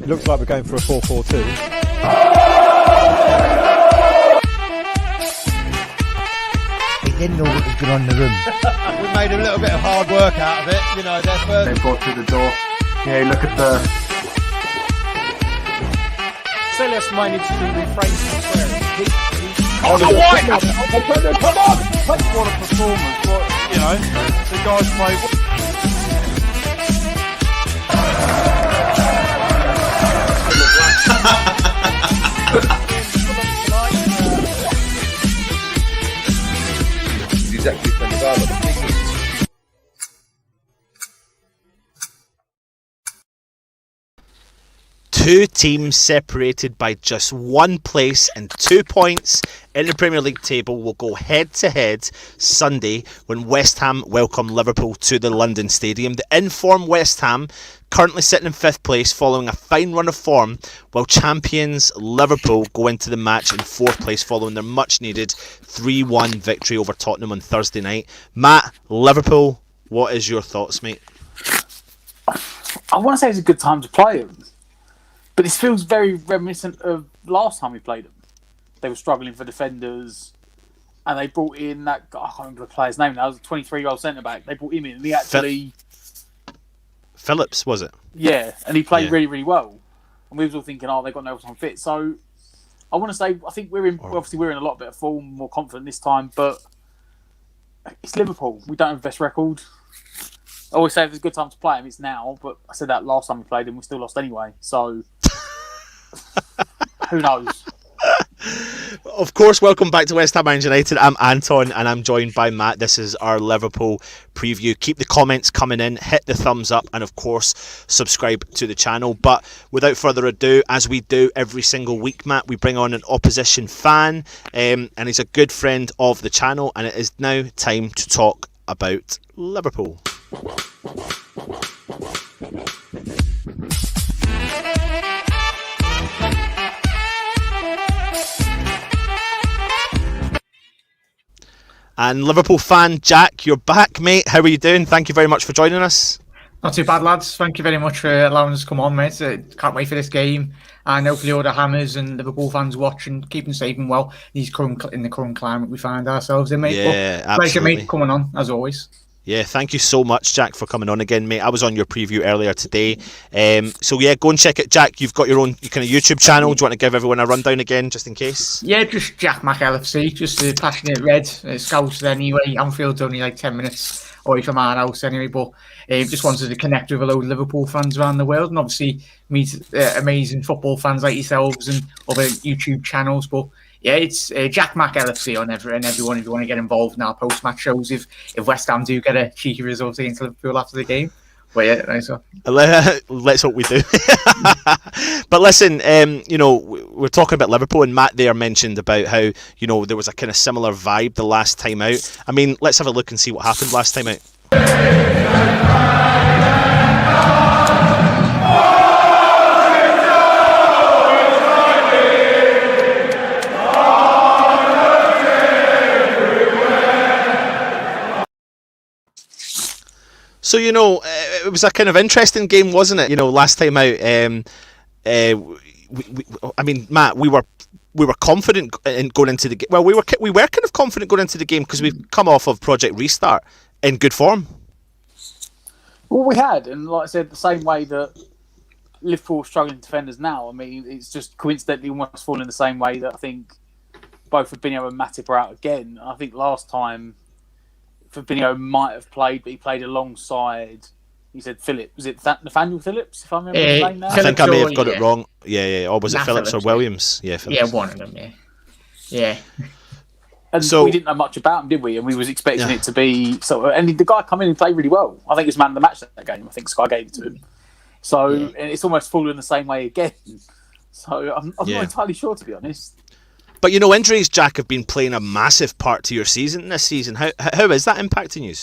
It looks like we're going for a 4-4-2. They didn't know what was going on in the room. We made a little bit of hard work out of it, you know. They brought through the door. Yeah, look at the. Celeste managed to refrain from swearing. Oh, come on! What a performance! You know, the guys played. Exactly from the ball. Two teams separated by just one place and 2 points in the Premier League table will go head-to-head Sunday when West Ham welcome Liverpool to the London Stadium. The in-form West Ham currently sitting in 5th place following a fine run of form, while champions Liverpool go into the match in 4th place following their much-needed 3-1 victory over Tottenham on Thursday night. Matt, Liverpool, what is your thoughts, mate? I want to say it's a good time to play them. But this feels very reminiscent of last time we played them. They were struggling for defenders, and they brought in that guy, I can't remember the player's name now, it was a 23-year-old centre-back. They brought him in, and he actually... Phillips, was it? Yeah, and he played really, really well. And we was all thinking, they've got no time fit. So, I want to say, I think we're in a lot better form, more confident this time, but it's Liverpool. We don't have the best record. I always say if it's a good time to play them, it's now. But I said that last time we played them, we still lost anyway. So, who knows? Of course, welcome back to West Ham United. I'm Anton and I'm joined by Matt. This is our Liverpool preview. Keep the comments coming in, hit the thumbs up, and of course, subscribe to the channel. But without further ado, as we do every single week, Matt, we bring on an opposition fan, and he's a good friend of the channel, and it is now time to talk about Liverpool. And Liverpool fan Jack, you're back, mate. How are you doing? Thank you very much for joining us. Not too bad, lads. Thank you very much for allowing us to come on, mate. Can't wait for this game. And hopefully all the Hammers and Liverpool fans watching, keeping safe and well in the current climate we find ourselves in, mate. Yeah, but pleasure, absolutely. mate, coming on, as always. Yeah, thank you so much, Jack, for coming on again, mate. I was on your preview earlier today. So, yeah, go and check it. Jack, you've got your own kind of YouTube channel. Do you want to give everyone a rundown again, just in case? Yeah, just Jack Mac LFC, just a passionate red. Scouts anyway. Anfield's only like 10 minutes away from our house anyway, but just wanted to connect with a load of Liverpool fans around the world and obviously meet amazing football fans like yourselves and other YouTube channels. But yeah, it's Jack Mac LFC on everyone if you want to get involved in our post-match shows if West Ham do get a cheeky result against Liverpool after the game. But yeah, nice one. Let's hope we do. But listen, we're talking about Liverpool, and Matt there mentioned about how, there was a kind of similar vibe the last time out. I mean, let's have a look and see what happened last time out. So, it was a kind of interesting game, wasn't it? Last time out, Matt, we were confident in going into the game. Well, we were kind of confident going into the game because we've come off of Project Restart in good form. Well, we had, and like I said, the same way that Liverpool are struggling defenders now. I mean, it's just coincidentally almost falling the same way that I think both Fabinho and Matip are out again. I think last time Fabinho might have played, but he played alongside. He said Phillips. Was it Nathaniel Phillips? If I remember his name now. I think I may have got it wrong. Yeah. Or was it Phillips or Williams? Yeah, Phillips. Yeah, one of them. Yeah. And so we didn't know much about him, did we? And we was expecting it to be sort of. And the guy come in and played really well. I think he was man of the match that game. I think Sky gave it to him. So and it's almost fallen the same way again. So I'm not entirely sure, to be honest. But injuries, Jack, have been playing a massive part to your season this season. How is that impacting you?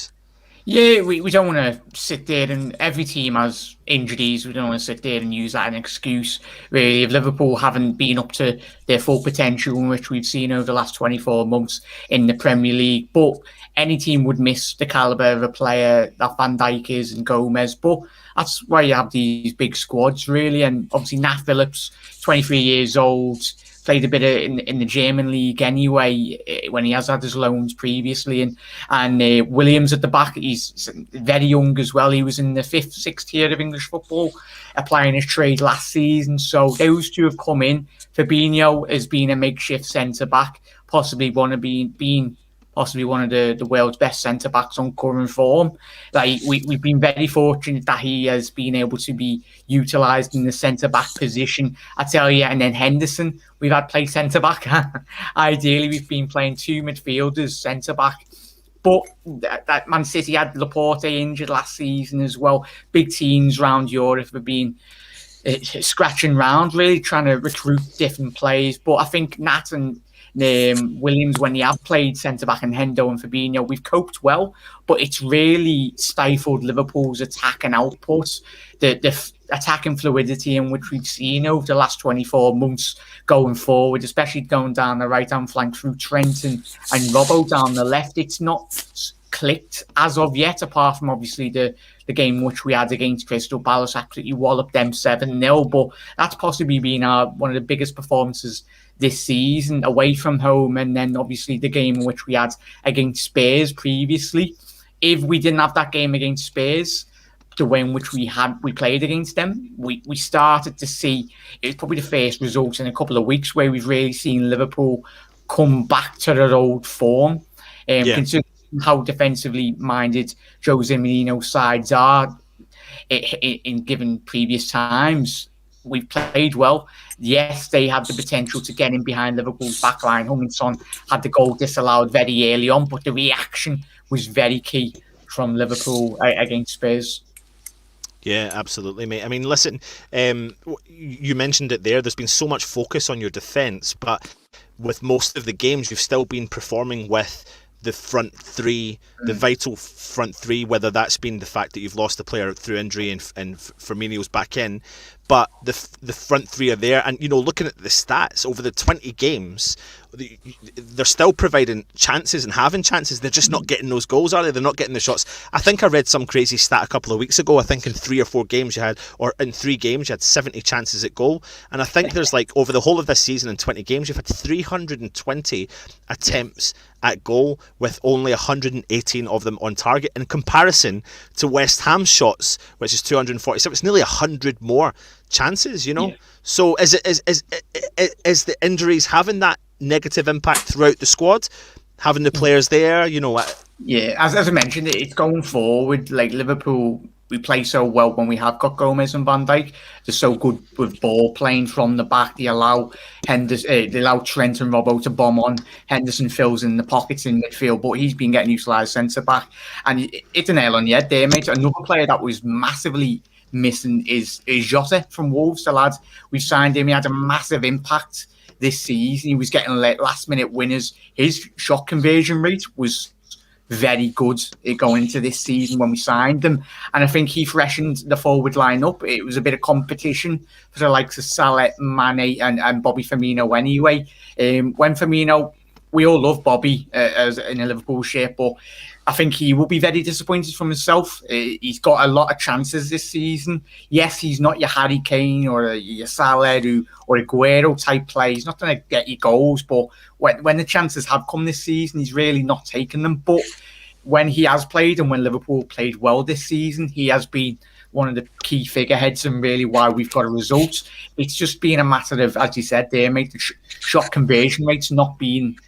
Yeah, we don't want to sit there, and every team has injuries. We don't want to sit there and use that as an excuse. Really, if Liverpool haven't been up to their full potential, in which we've seen over the last 24 months in the Premier League, but any team would miss the calibre of a player that Van Dijk is and Gomez. But that's why you have these big squads, really. And obviously, Nat Phillips, 23 years old, played a bit in the German league anyway when he has had his loans previously, and Williams at the back, he's very young as well. He was in the 5th, 6th year of English football, applying his trade last season. So those two have come in. Fabinho has been a makeshift centre back, possibly one of the world's best centre backs on current form. Like we've been very fortunate that he has been able to be utilised in the centre back position. I tell you, and then Henderson, we've had play centre back. Ideally, we've been playing 2 midfielders centre back. But that Man City had Laporte injured last season as well. Big teams around Europe have been scratching round, really trying to recruit different players. But I think Nat and Williams, when they have played centre-back, and Hendo and Fabinho, we've coped well, but it's really stifled Liverpool's attack and output. The attacking fluidity in which we've seen over the last 24 months going forward, especially going down the right-hand flank through Trent and Robbo down the left, it's not clicked as of yet, apart from obviously the game which we had against Crystal Palace, absolutely walloped them 7-0, but that's possibly been one of the biggest performances this season away from home, and then obviously the game which we had against Spurs previously. If we didn't have that game against Spurs, the way in which we played against them, we started to see, it was probably the first results in a couple of weeks where we've really seen Liverpool come back to their old form. Considering how defensively minded Jose Mourinho's sides are in given previous times, we've played well. Yes, they had the potential to get in behind Liverpool's backline. Hummingson had the goal disallowed very early on, but the reaction was very key from Liverpool against Spurs. Yeah, absolutely, mate. I mean, listen, you mentioned it there. There's been so much focus on your defence, but with most of the games, you've still been performing with the front three, the vital front three, whether that's been the fact that you've lost a player through injury and Firmino's back in, but the front three are there. And, looking at the stats over the 20 games, they're still providing chances and having chances. They're just not getting those goals, are they? They're not getting the shots. I think I read some crazy stat a couple of weeks ago. I think in 3 or 4 games in 3 games you had 70 chances at goal. And I think there's over the whole of this season in 20 games, you've had 320 attempts at goal with only 118 of them on target. In comparison to West Ham shots, which is 247, it's nearly 100 more chances, Yeah. So is the injuries having that negative impact throughout the squad, having the players there, Yeah, as I mentioned, it's going forward. Like Liverpool, we play so well when we have got Gomez and Van Dijk. They're so good with ball playing from the back. They allow Trent and Robbo to bomb on. Henderson fills in the pockets in midfield, but he's been getting utilised centre back. And it's a nail on the head there, mate. Another player that was massively missing is Jota from Wolves. The lad, we've signed him. He had a massive impact this season. He was getting last minute winners. His shot conversion rate was very good going into this season when we signed them, and I think he freshened the forward line up. It was a bit of competition for the likes of Salah, Mane and Bobby Firmino anyway. When Firmino, we all love Bobby as in a Liverpool shirt, but I think he will be very disappointed from himself. He's got a lot of chances this season. Yes, he's not your Harry Kane or your Salah or a Aguero type player. He's not going to get you goals, but when the chances have come this season, he's really not taken them. But when he has played and when Liverpool played well this season, he has been one of the key figureheads and really why we've got a result. It's just been a matter of, as you said there, mate, the shot conversion rates not being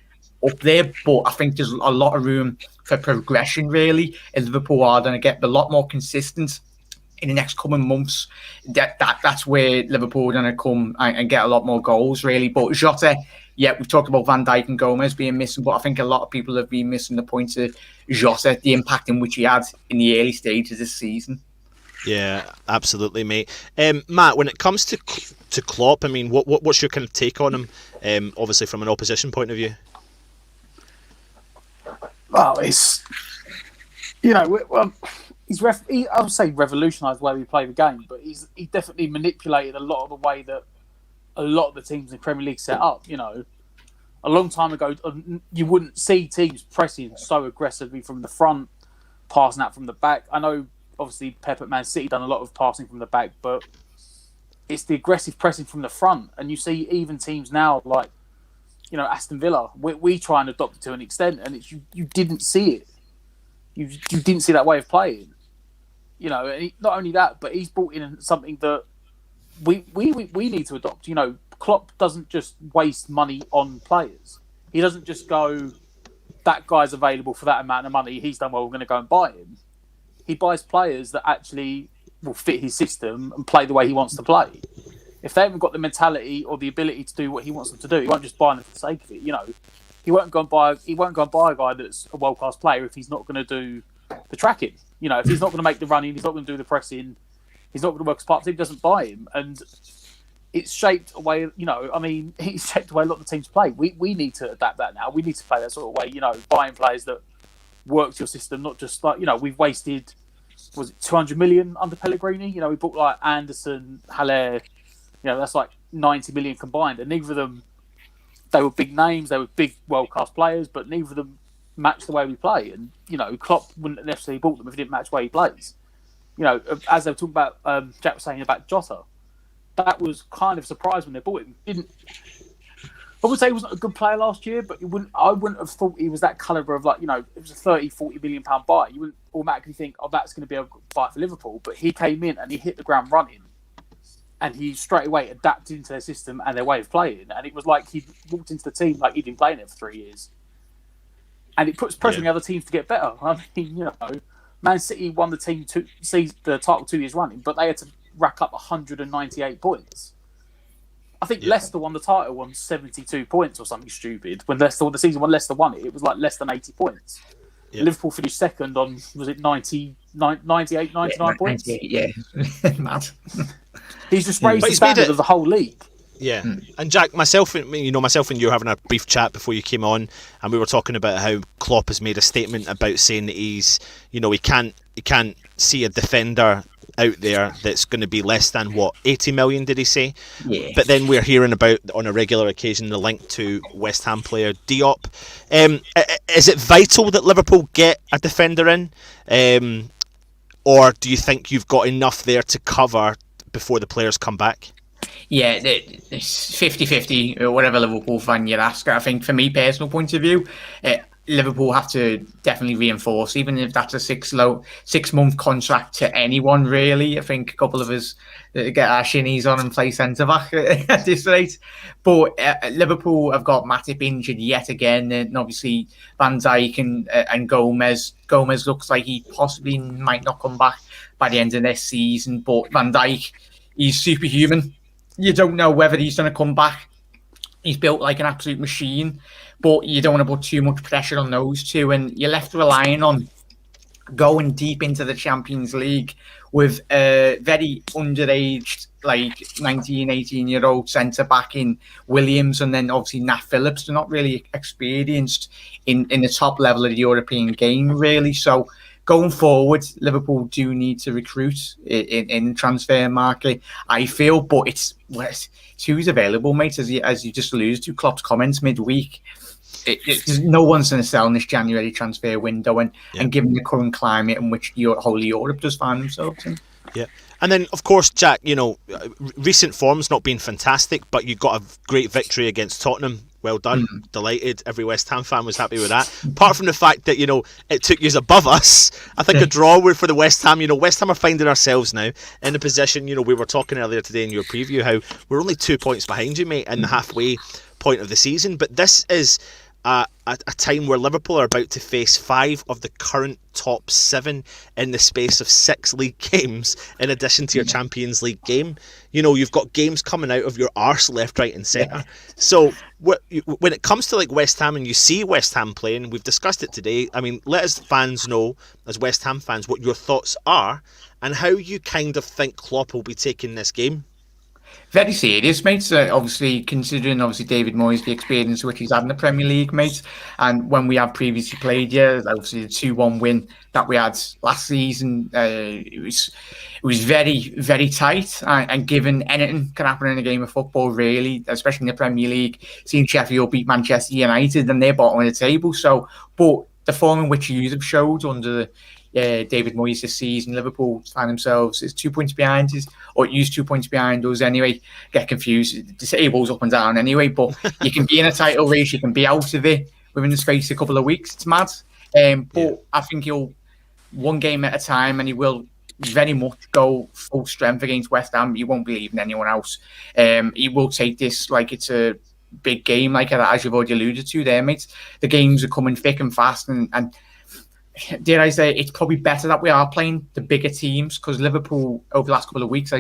up there, but I think there's a lot of room for progression, really. And Liverpool are going to get a lot more consistent in the next coming months. That's where Liverpool are going to come and get a lot more goals, really. But Jota, yeah, we've talked about Van Dijk and Gomez being missing, but I think a lot of people have been missing the point of Jota, the impact in which he had in the early stages this season. Yeah, absolutely, mate. Matt, when it comes to Klopp, I mean, what's your kind of take on him? Obviously, from an opposition point of view. Well, it's I would say revolutionised the way we play the game, but he definitely manipulated a lot of the way that a lot of the teams in the Premier League set up. You know, a long time ago, you wouldn't see teams pressing so aggressively from the front, passing out from the back. I know, obviously, Pep at Man City done a lot of passing from the back, but it's the aggressive pressing from the front. And you see even teams now like, you know, Aston Villa, we try and adopt it to an extent, and it's you didn't see it. You didn't see that way of playing. You know, and not only that, but he's brought in something that we need to adopt. You know, Klopp doesn't just waste money on players. He doesn't just go, that guy's available for that amount of money, he's done well, we're going to go and buy him. He buys players that actually will fit his system and play the way he wants to play. If they haven't got the mentality or the ability to do what he wants them to do, he won't just buy them for the sake of it. You know, he won't go and buy a guy that's a world class player if he's not going to do the tracking. You know, if he's not going to make the running, he's not going to do the pressing, he's not going to work as part of the team, doesn't buy him. And it's shaped away, you know, I mean, it's shaped away a lot of the teams play. We need to adapt that now. We need to play that sort of way, you know, buying players that work your system, not just like, you know, we've wasted, was it 200 million under Pellegrini? You know, we bought like Anderson, Haller, you know, that's like 90 million combined. And neither of them, they were big names, they were big world-class players, but neither of them match the way we play. And, you know, Klopp wouldn't have necessarily bought them if he didn't match the way he plays. You know, as they were talking about, Jack was saying about Jota, that was kind of a surprise when they bought him. I would say he wasn't a good player last year, but I wouldn't have thought he was that calibre of, like, you know, it was a 30, 40 million pound buy. You wouldn't automatically think, oh, that's going to be a buy for Liverpool. But he came in and he hit the ground running. And he straight away adapted into their system and their way of playing. And it was like he walked into the team like he'd been playing it for 3 years. And it puts pressure on the other teams to get better. I mean, you know, Man City won the title 2 years running, but they had to rack up 198 points. I think Leicester won the title on 72 points or something stupid. When the season when Leicester won it, it was like less than 80 points. Yeah. Liverpool finished second on, was it 98, 99 points? 98, yeah. Mad. He's just raised the standard of the whole league. Yeah, and Jack, myself and you were having a brief chat before you came on, and we were talking about how Klopp has made a statement about saying that he's, you know, he can't see a defender out there that's going to be less than 80 million, did he say? Yeah. But then we're hearing about on a regular occasion the link to West Ham player Diop. Is it vital that Liverpool get a defender in, or do you think you've got enough there to cover before the players come back? Yeah, it's 50-50, or whatever Liverpool fan you'd ask. I think, for me, personal point of view, Liverpool have to definitely reinforce, even if that's a 6-month contract to anyone, really. I think a couple of us get our shinnies on and play centre-back at this rate. But Liverpool have got Matip injured yet again, and obviously Van Dijk and Gomez. Gomez looks like he possibly might not come back by the end of this season, but Van Dijk, he's superhuman. You don't know whether he's going to come back. He's built like an absolute machine, but you don't want to put too much pressure on those two, and you're left relying on going deep into the Champions League with a very underaged, like 19, 18-year-old centre-back in Williams, and then obviously Nat Phillips. They're not really experienced in the top level of the European game, really. So going forward, Liverpool do need to recruit in the transfer market, I feel, but it's who's available, mate, as you just alluded to, Klopp's comments midweek. No one's going to sell in this January transfer window, and given the current climate in which whole Europe does find themselves in. Yeah. And then, of course, Jack, you know, recent form's not been fantastic, but you got a great victory against Tottenham. Well done. Delighted. Every West Ham fan was happy with that. Apart from the fact that, you know, it took you above us, I think a draw would for the West Ham. You know, West Ham are finding ourselves now in a position, you know, we were talking earlier today in your preview how we're only 2 points behind you, mate, in the halfway point of the season. But this is a time where Liverpool are about to face 5 of the current top 7 in the space of 6 league games, in addition to your Champions League game. You know, you've got games coming out of your arse left, right and centre. So when it comes to like West Ham and you see West Ham playing, we've discussed it today. I mean, let us fans know, as West Ham fans, what your thoughts are and how you kind of think Klopp will be taking this game. Very serious, mate. Obviously, considering David Moyes, the experience which he's had in the Premier League, mate, and when we have previously played here, obviously the 2-1 win that we had last season, it was very, very tight. And given anything can happen in a game of football, really, especially in the Premier League, seeing Sheffield beat Manchester United and they're bottom of the table. So, but the form in which you have showed under David Moyes this season, Liverpool find themselves is 2 points behind us, or use 2 points behind us anyway. Get confused. The table's up and down anyway, but you can be in a title race, you can be out of it within the space of a couple of weeks. It's mad. But I think he'll one game at a time, and he will very much go full strength against West Ham. You won't believe in anyone else. He will take this like it's a big game, like as you've already alluded to there, mate. The games are coming thick and fast, and dare I say, it's probably better that we are playing the bigger teams, because Liverpool, over the last couple of weeks,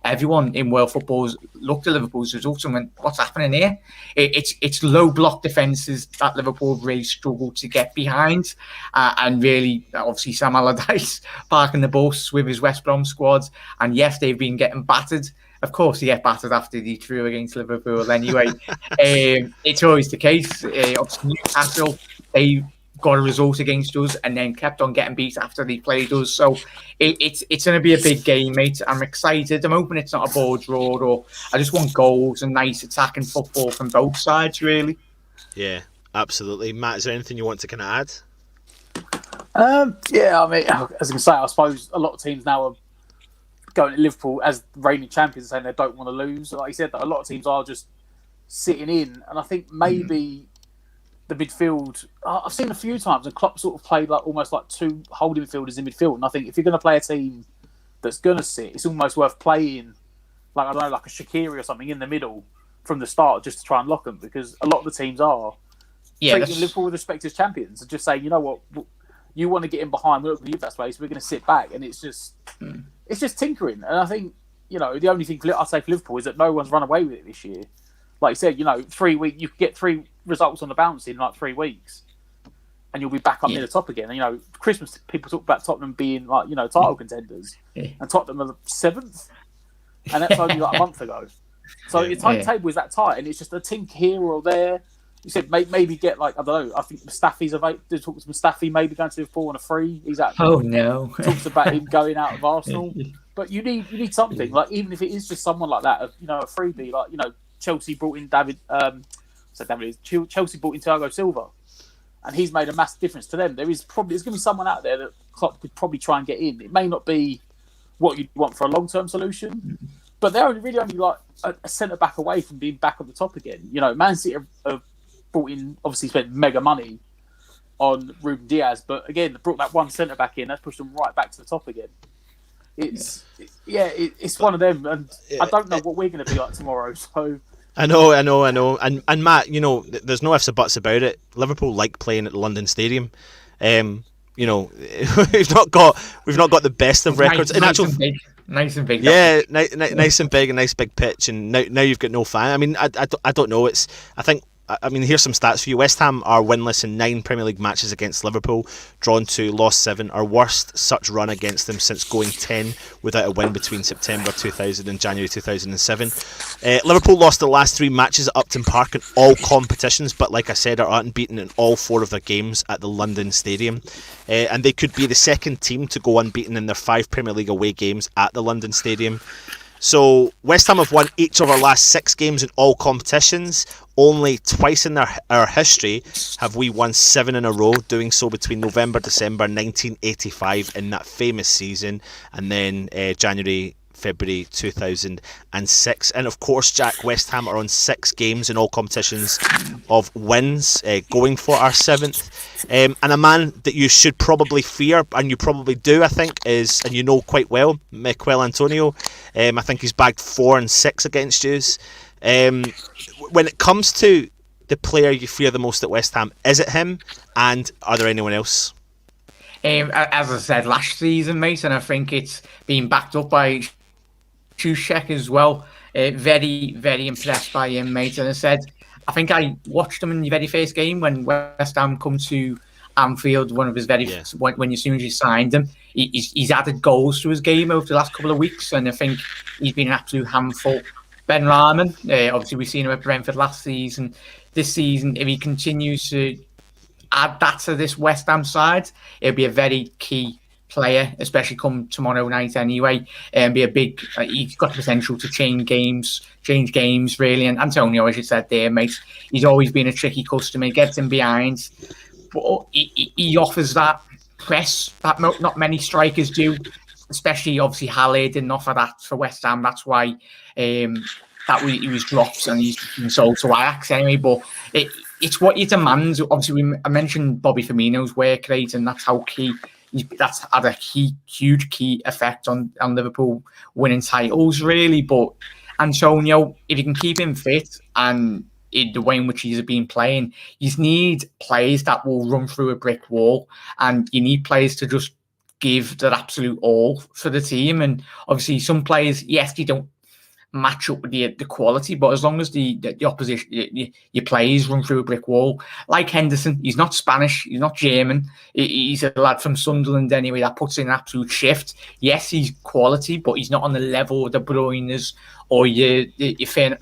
everyone in world football's looked at Liverpool's results and went, what's happening here? It's low block defences that Liverpool really struggled to get behind. And really, obviously, Sam Allardyce parking the bus with his West Brom squad. And yes, they've been getting battered. Of course, they get battered after they drew against Liverpool anyway. It's always the case. Obviously, Newcastle, they got a result against us and then kept on getting beat after they played us. So it's going to be a big game, mate. I'm excited. I'm hoping it's not a ball draw, or I just want goals and nice attacking football from both sides, really. Yeah, absolutely. Matt, is there anything you want to kind of add? Yeah, I mean, as I can say, I suppose a lot of teams now are going to Liverpool as reigning champions, saying they don't want to lose. Like you said, that a lot of teams are just sitting in, and I think maybe the midfield, I've seen a few times, and Klopp sort of played like almost like two holding fielders in midfield. And I think if you're going to play a team that's going to sit, it's almost worth playing, like, I don't know, like a Shaqiri or something in the middle from the start, just to try and lock them, because a lot of the teams are treating Liverpool with respect as champions and just saying, you know what, you want to get in behind, we're not going to give that space, we're going to sit back, and it's just tinkering. And I think, you know, the only thing I'd say for Liverpool is that no one's run away with it this year. Like you said, you know, 3 weeks, you could get 3 results on the bounce in like 3 weeks, and you'll be back up near the top again. And, you know, Christmas, people talk about Tottenham being like, you know, title contenders, and Tottenham are the 7th, and that's only like a month ago. So your timetable is that tight, and it's just a tink here or there. You said maybe get like, I don't know, I think Mustafi's available. They talk to Mustafi maybe going to Liverpool on a free. He's out. Oh no! Talks about him going out of Arsenal, but you need something, like, even if it is just someone like that, you know, a freebie, like, you know, Chelsea brought in Chelsea brought in Thiago Silva, and he's made a massive difference to them. There's going to be someone out there that Klopp could probably try and get in. It may not be what you'd want for a long-term solution, but they're only like a centre back away from being back at the top again. You know, Man City have brought in, obviously spent mega money on Ruben Diaz, but again, they brought that one centre back in. That's pushed them right back to the top again. It's one of them, and I don't know what we're going to be like tomorrow. So I know, and Matt, you know, there's no ifs or buts about it. Liverpool like playing at the London Stadium. You know, we've not got the best of records. Nice and big. Yeah, nice and big, a nice big pitch, and now you've got no fan. I mean, I don't know. I mean, here's some stats for you. West Ham are winless in 9 Premier League matches against Liverpool, drawn 2, lost 7. Our worst such run against them since going 10 without a win between September 2000 and January 2007. Liverpool lost the last 3 matches at Upton Park in all competitions, but like I said, are unbeaten in all 4 of their games at the London Stadium. And they could be the second team to go unbeaten in their 5 Premier League away games at the London Stadium. So West Ham have won each of our last 6 games in all competitions. Only twice in our history have we won 7 in a row, doing so between November-December 1985 in that famous season, and then January-February 2006. And of course, Jack, West Ham are on 6 games in all competitions of wins, going for our 7th. And a man that you should probably fear, and you probably do, I think, is, and you know quite well, Mikel Antonio. I think he's bagged 4 and 6 against you. When it comes to the player you fear the most at West Ham, is it him, and are there anyone else? As I said last season, mate, and I think it's been backed up by Souček as well. Very, very impressed by him, mate. And I said, I think I watched him in the very first game when West Ham come to Anfield, one of his as soon as you signed him. He's added goals to his game over the last couple of weeks, and I think he's been an absolute handful Ben Rahman, obviously we've seen him at Brentford last season. This season, if he continues to add that to this West Ham side, it'll be a very key player, especially come tomorrow night anyway, and be a big. He's got the potential to change games really. And Antonio, as you said there, mate, he's always been a tricky customer. He gets in behind, but he offers that press that not many strikers do. Especially, obviously, Halle didn't offer that for West Ham. That's why he was dropped and he's been sold to Ajax anyway. But it's what he demands. Obviously, I mentioned Bobby Firmino's work rate, and that's how key. That's had a huge key effect on Liverpool winning titles, really. But Antonio, if you can keep him fit and in the way in which he's been playing, you need players that will run through a brick wall, and you need players to just give their absolute all for the team. And obviously, some players, yes, they don't match up with the quality, but as long as the opposition, your players run through a brick wall, like Henderson, he's not Spanish, he's not German, he's a lad from Sunderland anyway that puts in an absolute shift. Yes, he's quality, but he's not on the level of the Bruynes or your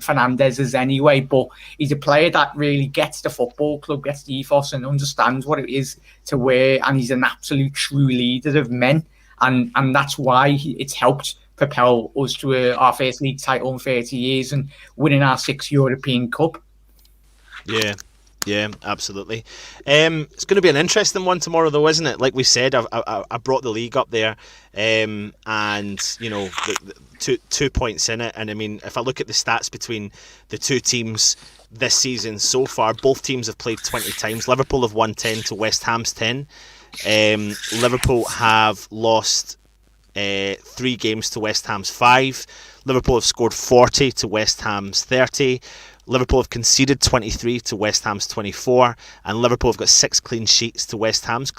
Fernandez's anyway. But he's a player that really gets the football club, gets the ethos, and understands what it is to wear. And he's an absolute true leader of men, and that's why it's helped propel us to our first league title in 30 years and winning our 6th European Cup. Yeah, absolutely. It's going to be an interesting one tomorrow, though, isn't it? Like we said, I brought the league up there, and you know, the 2 points in it. And I mean, if I look at the stats between the two teams this season so far, both teams have played 20 times. Liverpool have won 10 to West Ham's 10. Liverpool have lost 3 games to West Ham's 5. Liverpool have scored 40 to West Ham's 30. Liverpool have conceded 23 to West Ham's 24, and Liverpool have got 6 clean sheets to West Ham's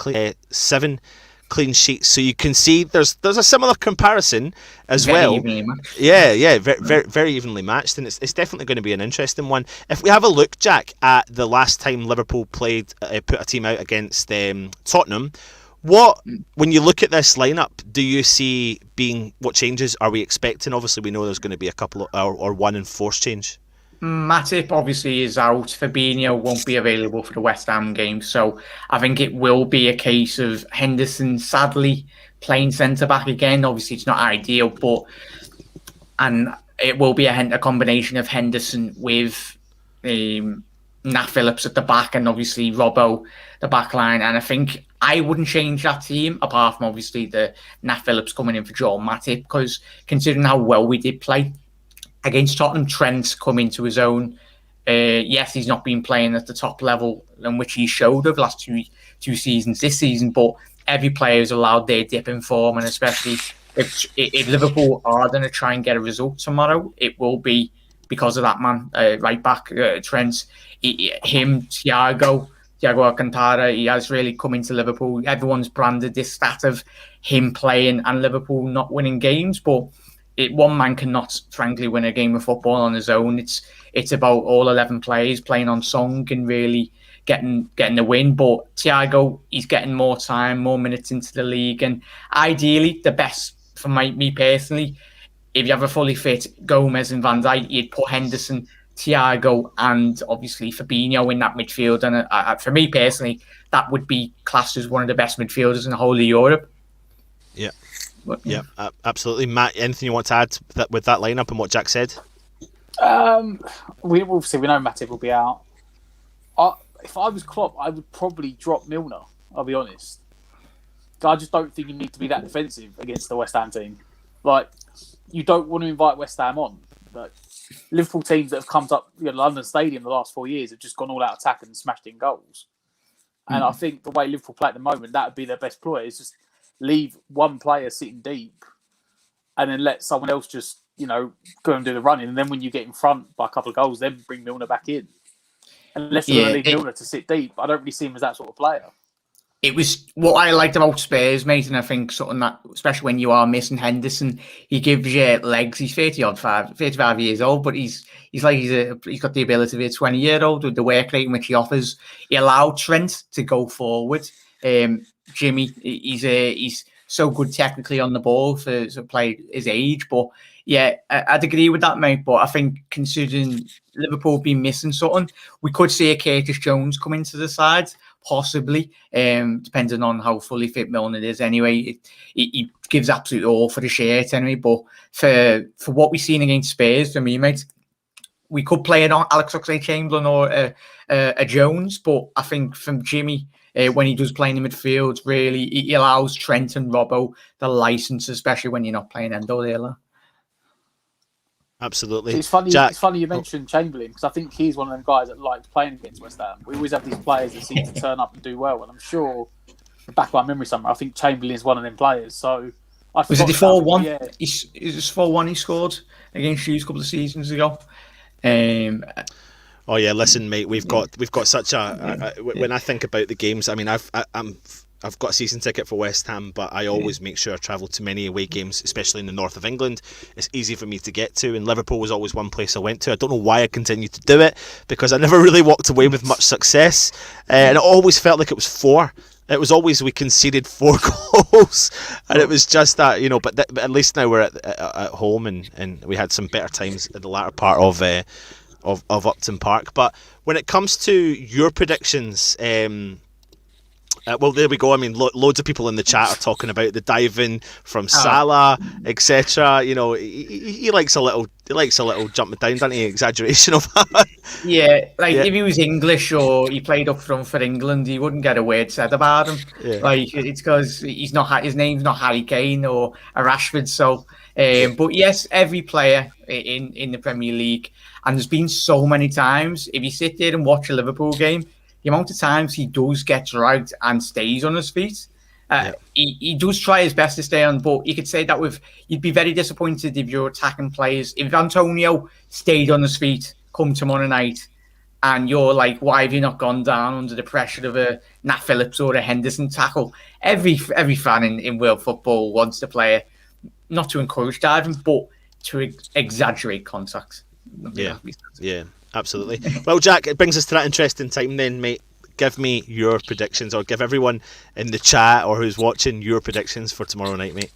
7 clean sheets. So you can see there's a similar comparison as very well. Evenly matched. Yeah, very evenly matched, and it's definitely going to be an interesting one. If we have a look, Jack, at the last time Liverpool put a team out against Tottenham, when you look at this lineup, do you see what changes are we expecting? Obviously, we know there's going to be a couple or one enforced change. Matip obviously is out. Fabinho won't be available for the West Ham game, so I think it will be a case of Henderson sadly playing centre back again. Obviously, it's not ideal, and it will be a combination of Henderson with Nat Phillips at the back, and obviously Robbo the back line. And I think I wouldn't change that team apart from obviously the Nat Phillips coming in for Joel Matip, because considering how well we did play against Tottenham, Trent's come into his own. Yes, he's not been playing at the top level in which he showed over the last two seasons this season, but every player is allowed their dip in form, and especially if Liverpool are going to try and get a result tomorrow, it will be because of that man, right back, Trent, Thiago Alcantara. He has really come into Liverpool. Everyone's branded this stat of him playing and Liverpool not winning games, but one man cannot, frankly, win a game of football on his own. It's about all 11 players playing on song and really getting the win. But Thiago, he's getting more time, more minutes into the league, and ideally, the best for me personally, if you have a fully fit Gomez and Van Dijk, you'd put Henderson, Thiago, and obviously Fabinho in that midfield. And for me personally, that would be classed as one of the best midfielders in the whole of Europe. Yeah. Yeah, absolutely. Matt, anything you want to add with that lineup and what Jack said? We know Matip will be out. If I was Klopp, I would probably drop Milner, I'll be honest. I just don't think you need to be that defensive against the West Ham team. Like, you don't want to invite West Ham on. Like, Liverpool teams that have come up London Stadium the last 4 years have just gone all out attack and smashed in goals. And I think the way Liverpool play at the moment, that would be their best ploy, is just leave one player sitting deep and then let someone else just, go and do the running. And then when you get in front by a couple of goals, then bring Milner back in. Unless you're going to leave Milner to sit deep, I don't really see him as that sort of player. It was what I liked about Spurs, mate, and I think something that, especially when you are missing Henderson, he gives you legs. He's 35 years old, but he's got the ability to be a 20-year-old with the work rate in which he offers. He allowed Trent to go forward. Jimmy, he's so good technically on the ball for a player his age. But yeah, I'd agree with that, mate. But I think considering Liverpool being missing something, we could see a Curtis Jones come into the side, possibly, depending on how fully fit Milner is. Anyway, he gives absolutely all for the shirt anyway. But for what we've seen against Spurs, for me, mate, we could play an Alex Oxlade-Chamberlain or a Jones. But I think from Jimmy, when he does play in the midfield, really, he allows Trent and Robbo the license, especially when you're not playing Endo there. Absolutely. It's funny. Jack, It's funny you mentioned Chamberlain, because I think he's one of them guys that likes playing against West Ham. We always have these players that seem to turn up and do well, and I'm sure, back of my memory somewhere, I think Chamberlain is one of them players. So was it the 4-1? Yeah. It was 4-1 he scored against Hughes a couple of seasons ago. Oh yeah, listen, mate. We've got such a. When I think about the games, I mean, I've got a season ticket for West Ham, but I always make sure I travel to many away games, especially in the north of England. It's easy for me to get to, and Liverpool was always one place I went to. I don't know why I continued to do it, because I never really walked away with much success, and it always felt like it was 4. It was always we conceded 4 goals, and it was just that, you know. But at least now we're at home, and we had some better times at the latter part of Upton Park. But when it comes to your predictions, well, there we go. I mean, loads of people in the chat are talking about the diving from Salah, etc. You know, he likes a little jumping down, doesn't he? Exaggeration of that. Yeah, if he was English or he played up front for England, he wouldn't get a word said about him. Yeah. Like, it's because his name's not Harry Kane or a Rashford. So, but yes, every player in the Premier League, and there's been so many times, if you sit there and watch a Liverpool game, the amount of times he does get dragged and stays on his feet. He does try his best to stay on, but you could say that you'd be very disappointed if your attacking players, if Antonio stayed on his feet come tomorrow night, and you're like, why have you not gone down under the pressure of a Nat Phillips or a Henderson tackle? Every fan in world football wants the player not to encourage diving, but to exaggerate contact. Yeah, absolutely. Well, Jack, it brings us to that interesting time then, mate. Give me your predictions, or give everyone in the chat or who's watching your predictions for tomorrow night, mate.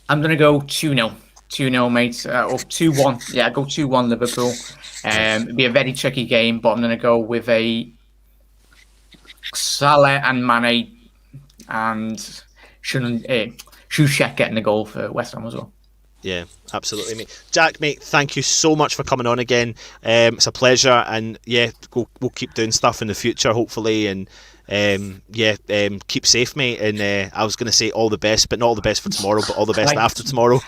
I'm going to go 2-0. 2-0, mate. Or 2-1. Yeah, go 2-1 Liverpool. It'll be a very tricky game, but I'm going to go with a Salah and Mane and Soucek getting the goal for West Ham as well. Yeah, absolutely, mate. Jack, mate, thank you so much for coming on again. It's a pleasure, and yeah, we'll keep doing stuff in the future, hopefully, and keep safe, mate. And I was going to say all the best, but not all the best for tomorrow, but all the best after tomorrow.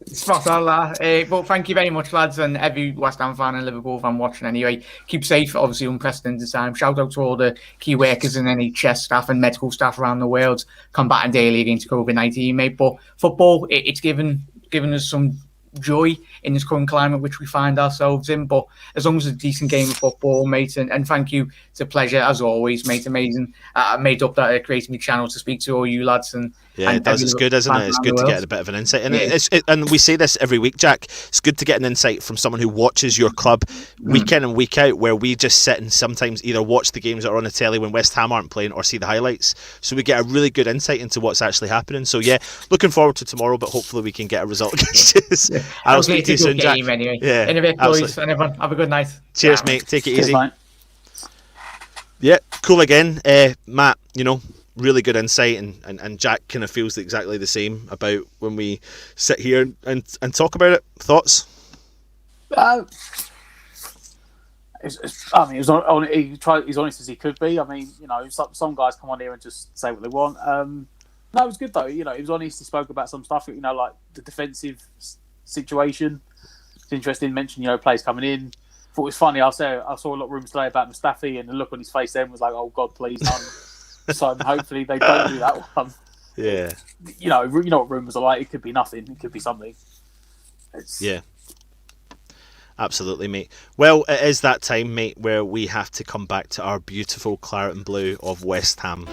Spot on that. But thank you very much, lads, and every West Ham fan and Liverpool fan watching anyway. Keep safe, obviously unprecedented time. Shout out to all the key workers and NHS staff and medical staff around the world combating daily against COVID-19, mate. But football, it's given us some joy in this current climate which we find ourselves in, but as long as it's a decent game of football, mate, and thank you, it's a pleasure as always, mate. Amazing. I made up that creating me channel to speak to all you lads, and it does. It's good, isn't it? It's good to get a bit of an insight, and and we say this every week, Jack. It's good to get an insight from someone who watches your club week in and week out, where we just sit and sometimes either watch the games that are on the telly when West Ham aren't playing, or see the highlights. So we get a really good insight into what's actually happening. So yeah, looking forward to tomorrow, but hopefully we can get a result against you. I'll speak to you soon, Jack. Anyway. Yeah, in a bit, boys, and everyone have a good night. Cheers, mate. Take it easy. Mate. Yeah, cool again, Matt. You know, really good insight, and Jack kind of feels exactly the same about when we sit here and talk about it. Thoughts? He's honest as he could be. I mean, you know, some guys come on here and just say what they want. No, it was good though. You know, he was honest. He spoke about some stuff. You know, like the defensive situation. It's interesting. Mentioned, you know, players coming in. Thought it was funny. I saw a lot of rumours today about Mustafi, and the look on his face then was like, "Oh God, please, none." So hopefully they don't do that one. Yeah. You know what rumours are like. It could be nothing. It could be something. Yeah. Absolutely, mate. Well, it is that time, mate, where we have to come back to our beautiful claret and blue of West Ham.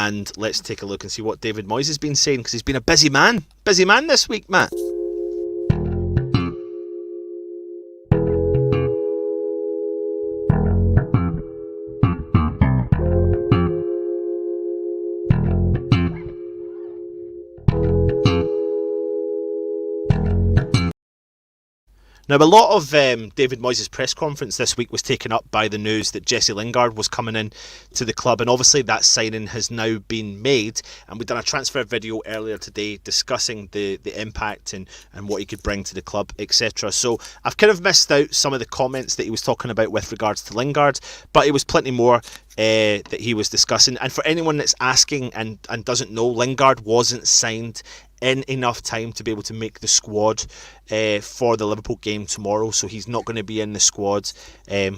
and let's take a look and see what David Moyes has been saying, because he's been a busy man this week, Matt. Now, a lot of David Moyes' press conference this week was taken up by the news that Jesse Lingard was coming in to the club, and obviously that signing has now been made, and we've done a transfer video earlier today discussing the impact and what he could bring to the club, etc. So I've kind of missed out some of the comments that he was talking about with regards to Lingard, but it was plenty more that he was discussing. And for anyone that's asking and doesn't know, Lingard wasn't signed in enough time to be able to make the squad for the Liverpool game tomorrow, so he's not going to be in the squad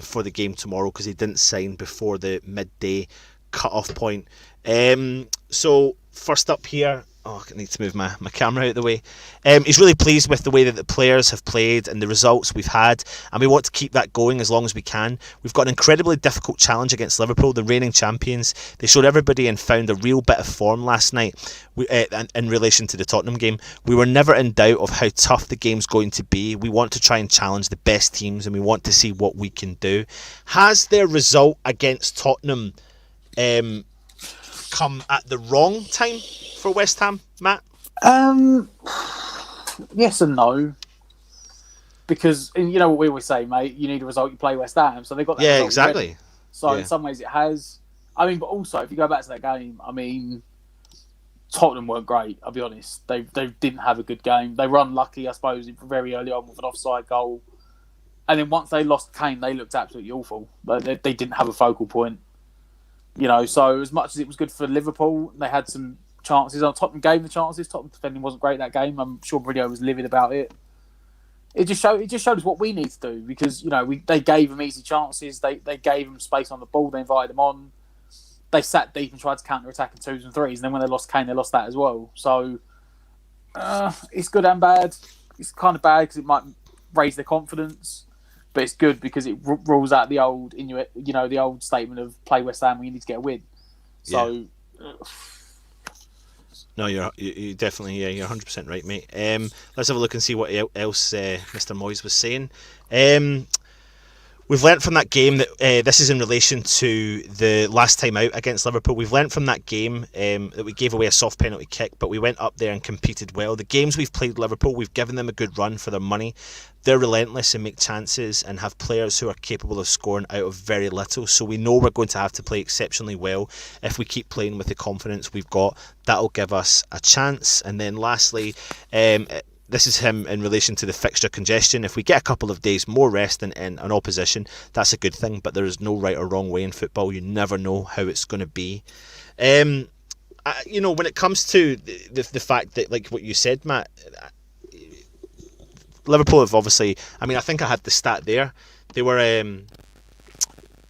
for the game tomorrow because he didn't sign before the midday cut-off point. So first up here, I need to move my camera out of the way. He's really pleased with the way that the players have played and the results we've had, and we want to keep that going as long as we can. We've got an incredibly difficult challenge against Liverpool, the reigning champions. They showed everybody and found a real bit of form last night in relation to the Tottenham game. We were never in doubt of how tough the game's going to be. We want to try and challenge the best teams, and we want to see what we can do. Has their result against Tottenham come at the wrong time for West Ham, Matt? Yes and no. Because, and you know what we always say, mate, you need a result, you play West Ham. So they've got that result exactly. already. So in some ways it has. I mean, but also, if you go back to that game, I mean, Tottenham weren't great, I'll be honest. They didn't have a good game. They were unlucky, I suppose, very early on with an offside goal. And then once they lost Kane, they looked absolutely awful. But they didn't have a focal point. You know, so as much as it was good for Liverpool, they had some chances. Tottenham gave the chances. Tottenham defending wasn't great that game. I'm sure Mourinho was livid about it. It just showed us what we need to do, because you know they gave them easy chances. They gave them space on the ball. They invited them on. They sat deep and tried to counter attack in 2s and 3s. And then when they lost Kane, they lost that as well. So it's good and bad. It's kind of bad because it might raise their confidence. But it's good because it rules out the old the old statement of play West Ham when you need to get a win. So, no, you're definitely you're 100% right, mate. Let's have a look and see what else Mr. Moyes was saying. We've learnt from that game that this is in relation to the last time out against Liverpool. We've learnt from that game that we gave away a soft penalty kick, but we went up there and competed well. The games we've played Liverpool, we've given them a good run for their money. They're relentless and make chances and have players who are capable of scoring out of very little. So we know we're going to have to play exceptionally well. If we keep playing with the confidence we've got, that'll give us a chance. And then lastly, this is him in relation to the fixture congestion. If we get a couple of days more rest in an opposition, that's a good thing, but there is no right or wrong way in football. You never know how it's going to be. When it comes to the fact that, like what you said, Matt, Liverpool have obviously, I mean, I think I had the stat there. They were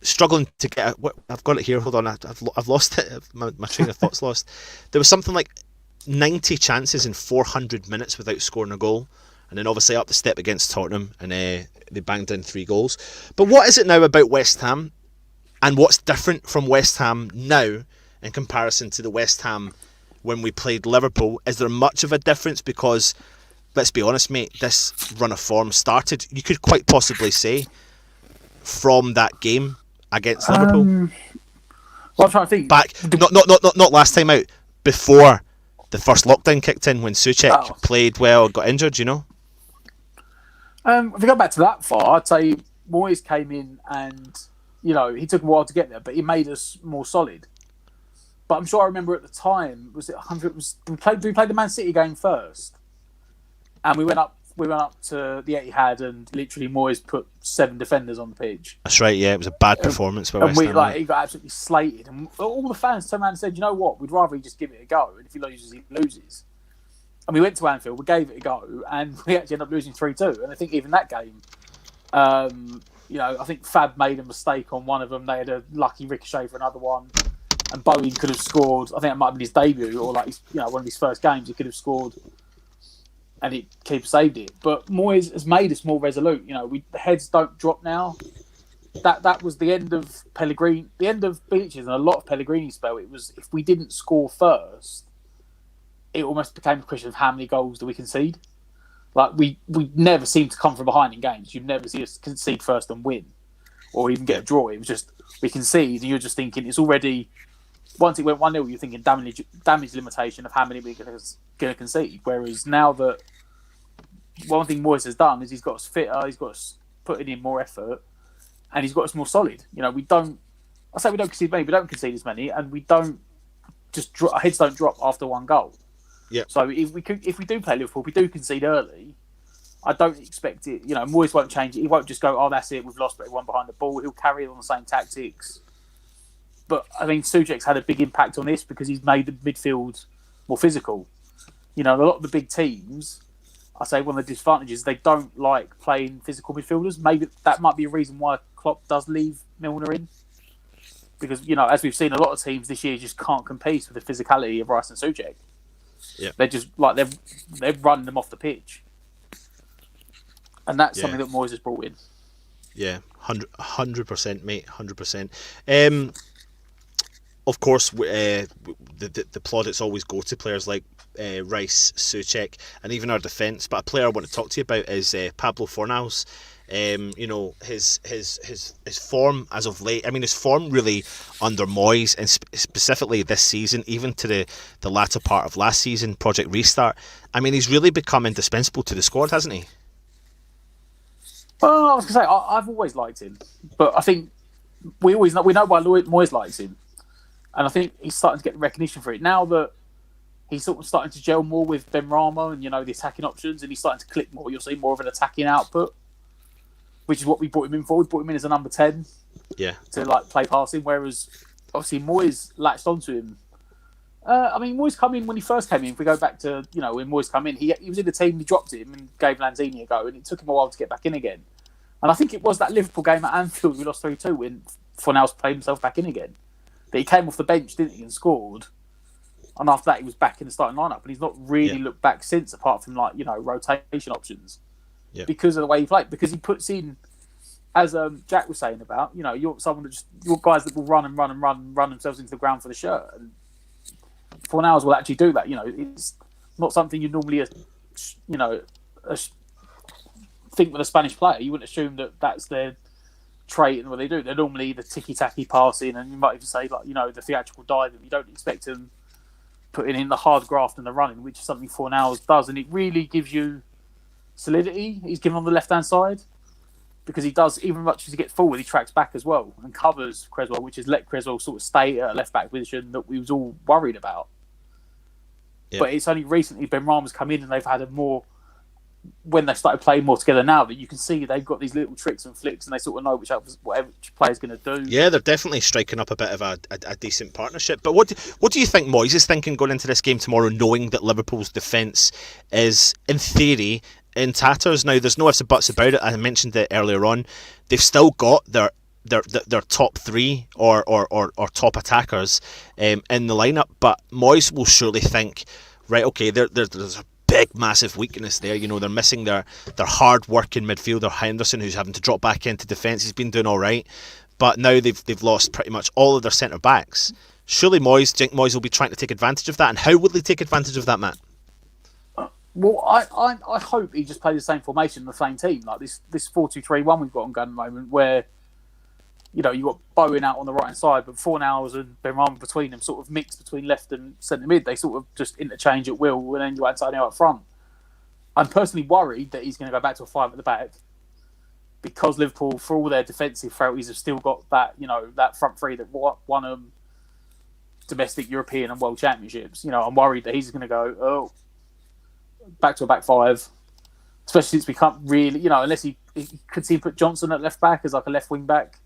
struggling to get, I've got it here, hold on, I've lost it, my train of thought's lost. There was something like 90 chances in 400 minutes without scoring a goal, and then obviously up the step against Tottenham, and they banged in 3 goals. But what is it now about West Ham, and what's different from West Ham now in comparison to the West Ham when we played Liverpool? Is there much of a difference? Because let's be honest, mate, this run of form started, you could quite possibly say, from that game against Liverpool. Well, I'm trying to think. Back, not last time out, before the first lockdown kicked in, when Souček played well and got injured, you know? If we go back to that far, I'd say Moyes came in and, he took a while to get there, but he made us more solid. But I'm sure I remember at the time, we played the Man City game first, and we went up to the Etihad, and literally Moyes put 7 defenders on the pitch. That's right, yeah, it was a bad performance by West Ham. He got absolutely slated, and all the fans turned around and said, "You know what? We'd rather he just give it a go, and if he loses, he loses." And we went to Anfield, we gave it a go, and we actually ended up losing 3-2. And I think even that game, I think Fab made a mistake on one of them. They had a lucky ricochet for another one, and Bowen could have scored. I think it might have been his debut, or one of his first games. He could have scored, and keeper saved it. But Moyes has made us more resolute. The heads don't drop now. that was the end of Pellegrini, the end of Beach's and a lot of Pellegrini's spell. It was if we didn't score first, it almost became a question of how many goals do we concede. Like we never seemed to come from behind in games. You'd never see us concede first and win, or even get a draw. It was just we concede, and you're just thinking it's already. Once it went 1-0, you're thinking damage limitation of how many we're going to concede. Whereas now that one thing Moyes has done is he's got us fitter, he's got us putting in more effort, and he's got us more solid. You know, we don't concede many, we don't concede as many, and we don't just drop, our heads don't drop after one goal. Yeah. So if we do play Liverpool, we do concede early. I don't expect it. You know, Moyes won't change it. He won't just go, "Oh, that's it. We've lost, but everyone behind the ball." He'll carry on the same tactics. But I mean, Souček's had a big impact on this because he's made the midfield more physical. You know, a lot of the big teams, I say one of the disadvantages, they don't like playing physical midfielders. Maybe that might be a reason why Klopp does leave Milner in. Because, you know, as we've seen, a lot of teams this year just can't compete with the physicality of Rice and Souček. Yeah. They're just like they've run them off the pitch. And that's something that Moyes has brought in. Yeah, 100%, mate, 100%. Of course, the plaudits always go to players like Rice, Souček, and even our defence. But a player I want to talk to you about is Pablo Fornals. You know, his form as of late. I mean, his form really under Moyes, and specifically this season, even to the latter part of last season, Project Restart. I mean, he's really become indispensable to the squad, hasn't he? Well, I was going to say I've always liked him, but I think we know why Moyes likes him. And I think he's starting to get recognition for it now that he's sort of starting to gel more with Benrahma and, you know, the attacking options, and he's starting to click more. You'll see more of an attacking output, which is what we brought him in for. We brought him in as a number 10, to like play passing. Whereas obviously Moyes latched onto him. I mean, Moyes come in when he first came in. If we go back to, you know, when Moyes come in, he was in the team. He dropped him and gave Lanzini a go, and it took him a while to get back in again. And I think it was that Liverpool game at Anfield we lost 3-2 when Fornals played himself back in again. But he came off the bench, didn't he, and scored. And after that, he was back in the starting lineup, and he's not really looked back since, apart from like, you know, rotation options, because of the way he played. Because he puts in, as Jack was saying about, you know, you're someone that you're guys that will run themselves into the ground for the shirt. And Fornals will actually do that. You know, it's not something you normally, think with a Spanish player. You wouldn't assume that that's their trait and what they do. They're normally the ticky-tacky passing, and you might even say, like, you know, the theatrical diving. You don't expect them putting in the hard graft and the running, which is something Fornals does, and it really gives you solidity. He's given on the left-hand side because he does, even much as he gets forward, he tracks back as well and covers Creswell, which has let Creswell sort of stay at a left-back position that we was all worried about. Yeah. But it's only recently Benrahma's come in and they've had a more, when they started playing more together now, that you can see they've got these little tricks and flicks and they sort of know whatever player's going to do. Yeah, they're definitely striking up a bit of a decent partnership. But what do you think Moyes is thinking going into this game tomorrow, knowing that Liverpool's defence is, in theory, in tatters? Now, there's no ifs and buts about it. I mentioned it earlier on. They've still got their top three or top attackers in the lineup, but Moyes will surely think, right, okay, there's a big massive weakness there. You know, they're missing their hard working midfielder Henderson, who's having to drop back into defence. He's been doing all right, but now they've lost pretty much all of their centre backs. Surely Moyes will be trying to take advantage of that, and how will they take advantage of that, Matt? Well, I hope he just plays the same formation, the same team, like this 4-2-3-1 we've got on going at the moment, where, you know, you've got Bowen out on the right hand side, but Fornals and Benrahma between them, sort of mix between left and centre mid. They sort of just interchange at will, and then you Antonio up front. I'm personally worried that he's going to go back to a 5 at the back, because Liverpool, for all their defensive frailties, have still got that, you know, that front three that won domestic, European, and World Championships. You know, I'm worried that he's going to go back to a back 5, especially since we can't really, you know, unless he could see put Johnson at left back as like a left wing back.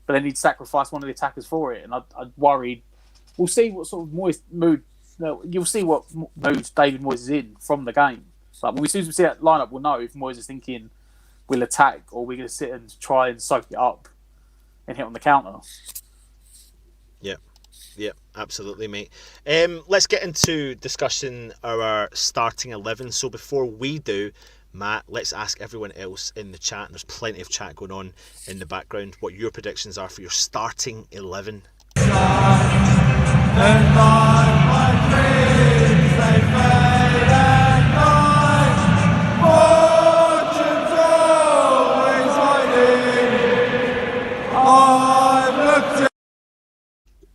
But then he'd sacrifice one of the attackers for it, and I'd worried. We'll see what sort of mood. You'll see what mood David Moyes is in from the game. Like, as soon as we see that lineup, we'll know if Moyes is thinking we'll attack or we're going to sit and try and soak it up and hit on the counter. Yeah, absolutely, mate. Let's get into discussing our starting 11. So before we do, Matt, let's ask everyone else in the chat, and there's plenty of chat going on in the background, what your predictions are for your starting 11.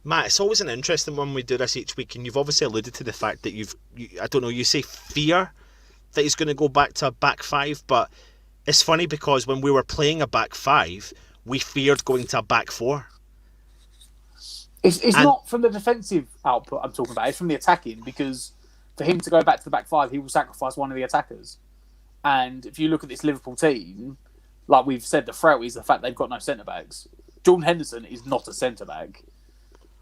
Matt, it's always an interesting one we do this each week, and you've obviously alluded to the fact that I don't know, you say fear that he's going to go back to a back five, but it's funny because when we were playing a back five, we feared going to a back four. It's not from the defensive output I'm talking about, it's from the attacking, because for him to go back to the back five, he will sacrifice one of the attackers. And if you look at this Liverpool team, like we've said, the frailty is the fact they've got no centre-backs. Jordan Henderson is not a centre-back.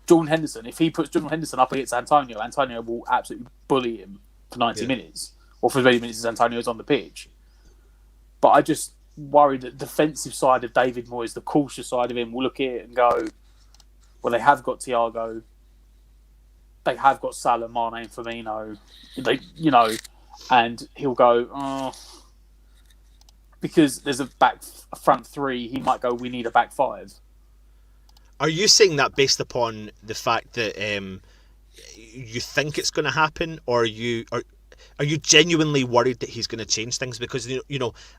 Jordan Henderson, if he puts Jordan Henderson up against Antonio, Antonio will absolutely bully him for 90 minutes, or for as many minutes as Antonio's on the pitch. But I just worry that the defensive side of David Moyes, the cautious side of him, will look at it and go, well, they have got Thiago, they have got Salah, Mane and Firmino, and he'll go, because there's a front three, he might go, we need a back five. Are you saying that based upon the fact that you think it's going to happen, or are you genuinely worried that he's going to change things? Because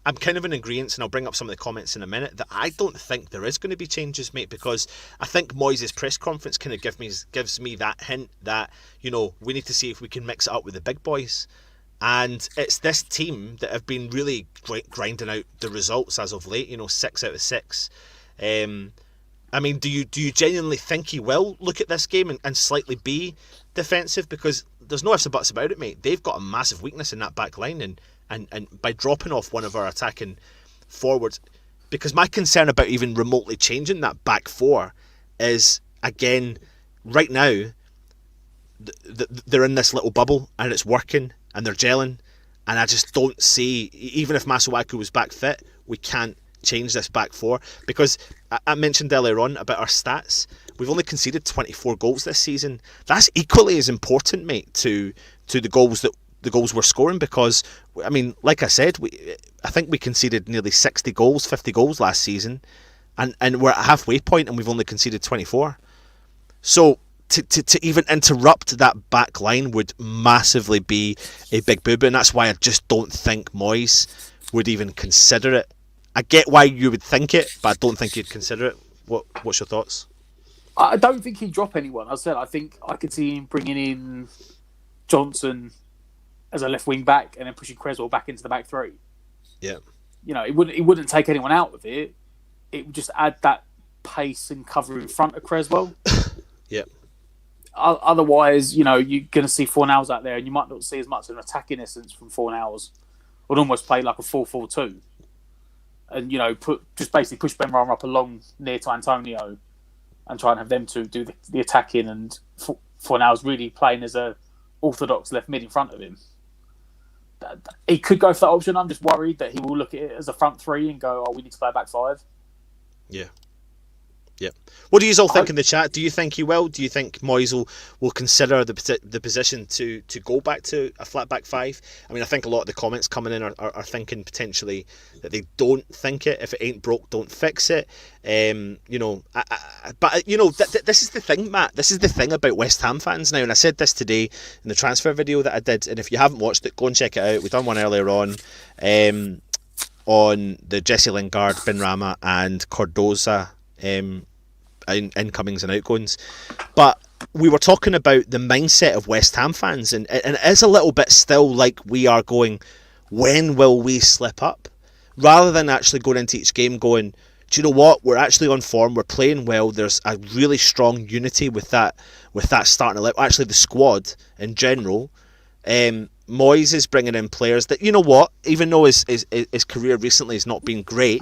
I'm kind of in agreement, and I'll bring up some of the comments in a minute, that I don't think there is going to be changes, mate. Because I think Moyes' press conference kind of gives me that hint that we need to see if we can mix it up with the big boys. And it's this team that have been really grinding out the results as of late. 6 out of 6. I mean, do you genuinely think he will look at this game and slightly be defensive? Because there's no ifs or buts about it, mate. They've got a massive weakness in that back line, and by dropping off one of our attacking forwards, because my concern about even remotely changing that back four is, again, right now, they're in this little bubble, and it's working, and they're gelling, and I just don't see, even if Masuaku was back fit, we can't change this back four. Because I mentioned earlier on about our stats, we've only conceded 24 goals this season. That's equally as important, mate, to the goals we're scoring, because I mean, like I said, I think we conceded nearly 60 goals, 50 goals last season, and we're at a halfway point and we've only conceded 24. So to even interrupt that back line would massively be a big boo-boo, and that's why I just don't think Moyes would even consider it. I get why you would think it, but I don't think he'd consider it. What's your thoughts? I don't think he'd drop anyone. As I said, I think I could see him bringing in Johnson as a left wing back and then pushing Creswell back into the back three. Yeah. It wouldn't take anyone out of it. It would just add that pace and cover in front of Creswell. Yeah. Otherwise, you're going to see Fornals out there, and you might not see as much of an attacking essence from Fornals. Would almost play like a 4-4-2. And just basically push Ben Rama up along near to Antonio, and try and have them two do the attacking, and Fornals really playing as a orthodox left mid in front of him. He could go for that option. I'm just worried that he will look at it as a front three and go, "Oh, we need to play a back five." Yeah. Yeah. What do you all think in the chat? Do you think he will? Do you think Moyes will consider the position to go back to a flat back five? I mean, I think a lot of the comments coming in are thinking potentially that they don't think it. If it ain't broke, don't fix it. But this is the thing, Matt. This is the thing about West Ham fans now, and I said this today in the transfer video that I did. And if you haven't watched it, go and check it out. We've done one earlier on the Jesse Lingard, Benrahma, and Cardoza. Incomings and outgoings, but we were talking about the mindset of West Ham fans, and it is a little bit still like we are going, when will we slip up, rather than actually going into each game going, do you know what, we're actually on form, we're playing well, there's a really strong unity with that starting 11, actually the squad in general. Moyes is bringing in players that, you know what, even though his career recently has not been great,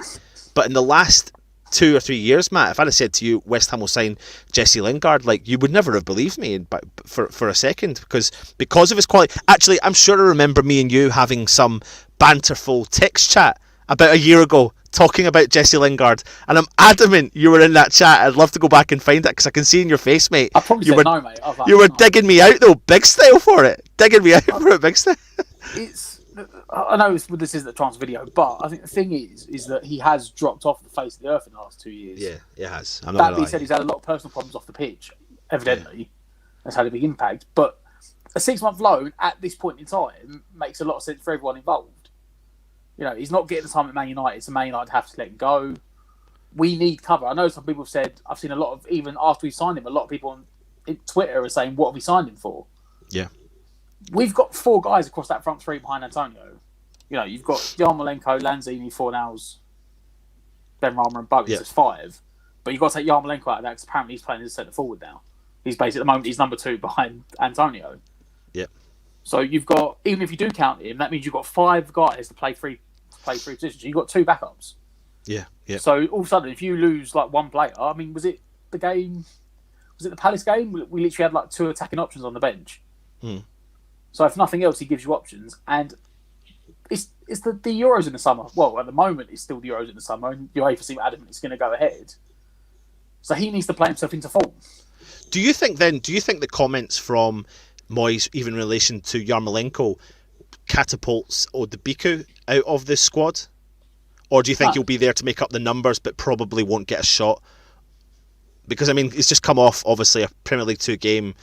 but in the last 2 or 3 years, Matt, if I'd have said to you West Ham will sign Jesse Lingard, like, you would never have believed me for a second, because of his quality. Actually, I'm sure I remember me and you having some banterful text chat about a year ago talking about Jesse Lingard, and I'm adamant you were in that chat. I'd love to go back and find it, because I can see in your face, mate. I probably said no, mate. You were digging me out though, big style for it. Digging me out for it, big style. It's I know this isn't a transfer video, but I think the thing is that he has dropped off the face of the earth in the last 2 years. Yeah, it has. I'm not That gonna being lie. said, he's had a lot of personal problems off the pitch. Evidently, that's had a big impact. But a 6-month loan at this point in time makes a lot of sense for everyone involved. You know, he's not getting the time at Man United, so Man United have to let him go. We need cover. I know some people have said, I've seen a lot of, even after we signed him, a lot of people on Twitter are saying, what have we signed him for? Yeah. We've got 4 guys across that front 3 behind Antonio. You know, you've got Yarmolenko, Lanzini, Fornals, Ben Rama and Bowen. It's 5. But you've got to take Yarmolenko out of that because apparently he's playing as a centre forward now. He's basically, at the moment, he's number 2 behind Antonio. Yeah. So you've got, even if you do count him, that means you've got 5 guys to play 3 positions. You've got 2 backups. Yeah. Yeah. So all of a sudden, if you lose like one player, I mean, was it the Palace game? We literally had like 2 attacking options on the bench. So if nothing else, he gives you options. And it's the Euros in the summer. Well, at the moment, it's still the Euros in the summer, and UEFA seem adamant it's going to go ahead. So he needs to play himself into form. Do you think the comments from Moyes, even in relation to Yarmolenko, catapults Odebiku out of this squad? Or do you think he'll be there to make up the numbers but probably won't get a shot? Because, I mean, he's just come off, obviously, a Premier League 2 game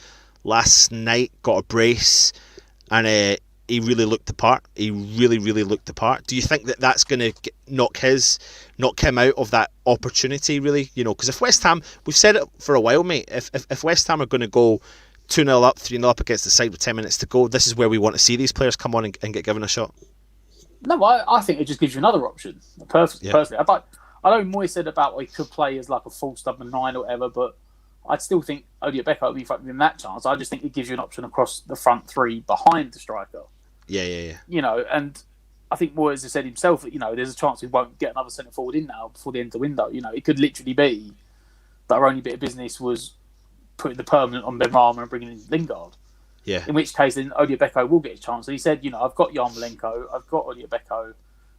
last night, got a brace, and he really looked the part. He really, really looked the part. Do you think that that's going to knock him out of that opportunity, really? You know, because if West Ham, we've said it for a while, mate, if West Ham are going to go 2-0 up, 3-0 up against the side with 10 minutes to go, this is where we want to see these players come on and get given a shot. No, I think it just gives you another option. Personally, I know Moyes said about he could play as like a false number 9 or whatever, but I'd still think Odiabeka would be given that chance. I just think it gives you an option across the front 3 behind the striker. Yeah. You know, and I think Moyes has said himself that, you know, there's a chance we won't get another centre forward in now before the end of the window. You know, it could literally be that our only bit of business was putting the permanent on Benrahma and bringing in Lingard. Yeah. In which case, then Odiabeko will get a chance. And he said, you know, I've got Yarmolenko, I've got Odiabeko,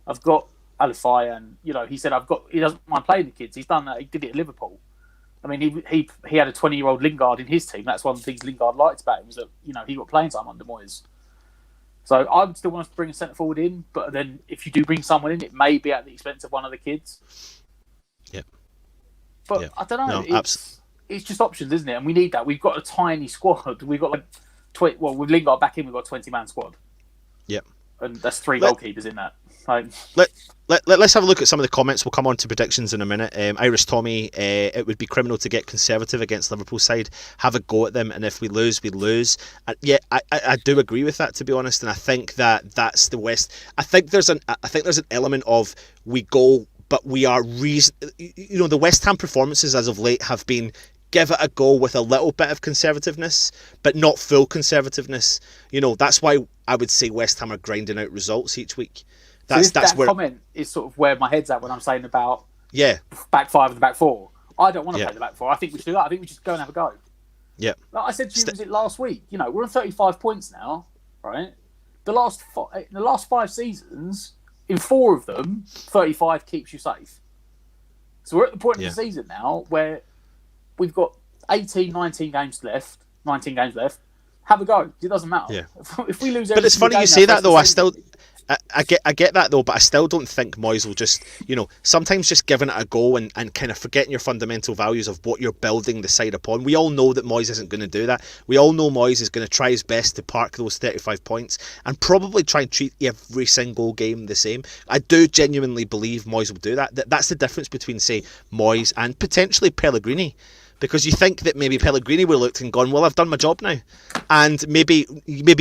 I've got Alifai, and, you know, he said he doesn't mind playing the kids. He's done that. He did it at Liverpool. I mean, he had a 20-year-old Lingard in his team. That's one of the things Lingard liked about him, was that, you know, he got playing time under Moyes. So I would still want us to bring a centre forward in, but then if you do bring someone in, it may be at the expense of one of the kids. Yep. But Yep. I don't know. No, it's just options, isn't it? And we need that. We've got a tiny squad. We've got with Lingard back in, we've got a 20-man squad. Yep. And that's 3 goalkeepers in that. Let's have a look at some of the comments. We'll come on to predictions in a minute. Irish Tommy, it would be criminal to get conservative against Liverpool side. Have a go at them, and if we lose, we lose. I do agree with that, to be honest, and I think that's the West. I think there's an element of we go, but we are the West Ham performances as of late have been give it a go with a little bit of conservativeness, but not full conservativeness. You know, that's why I would say West Ham are grinding out results each week. That's where comment is sort of where my head's at when I'm saying about back 5 and the back 4. I don't want to play the back 4. I think we should do that. I think we should go and have a go. Yeah. Like I said to you, was it last week? You know, we're on 35 points now, right? In the last 5 seasons, in 4 of them, 35 keeps you safe. So we're at the point of the season now where we've got 19 games left. Have a go. It doesn't matter. Yeah. If we lose, but it's funny you say that though. I get that though, but I still don't think Moyes will just, you know, sometimes just giving it a go and kind of forgetting your fundamental values of what you're building the side upon. We all know that Moyes isn't going to do that. We all know Moyes is going to try his best to park those 35 points and probably try and treat every single game the same. I do genuinely believe Moyes will do that. That's the difference between, say, Moyes and potentially Pellegrini. Because you think that maybe Pellegrini will look and gone, well, I've done my job now. And maybe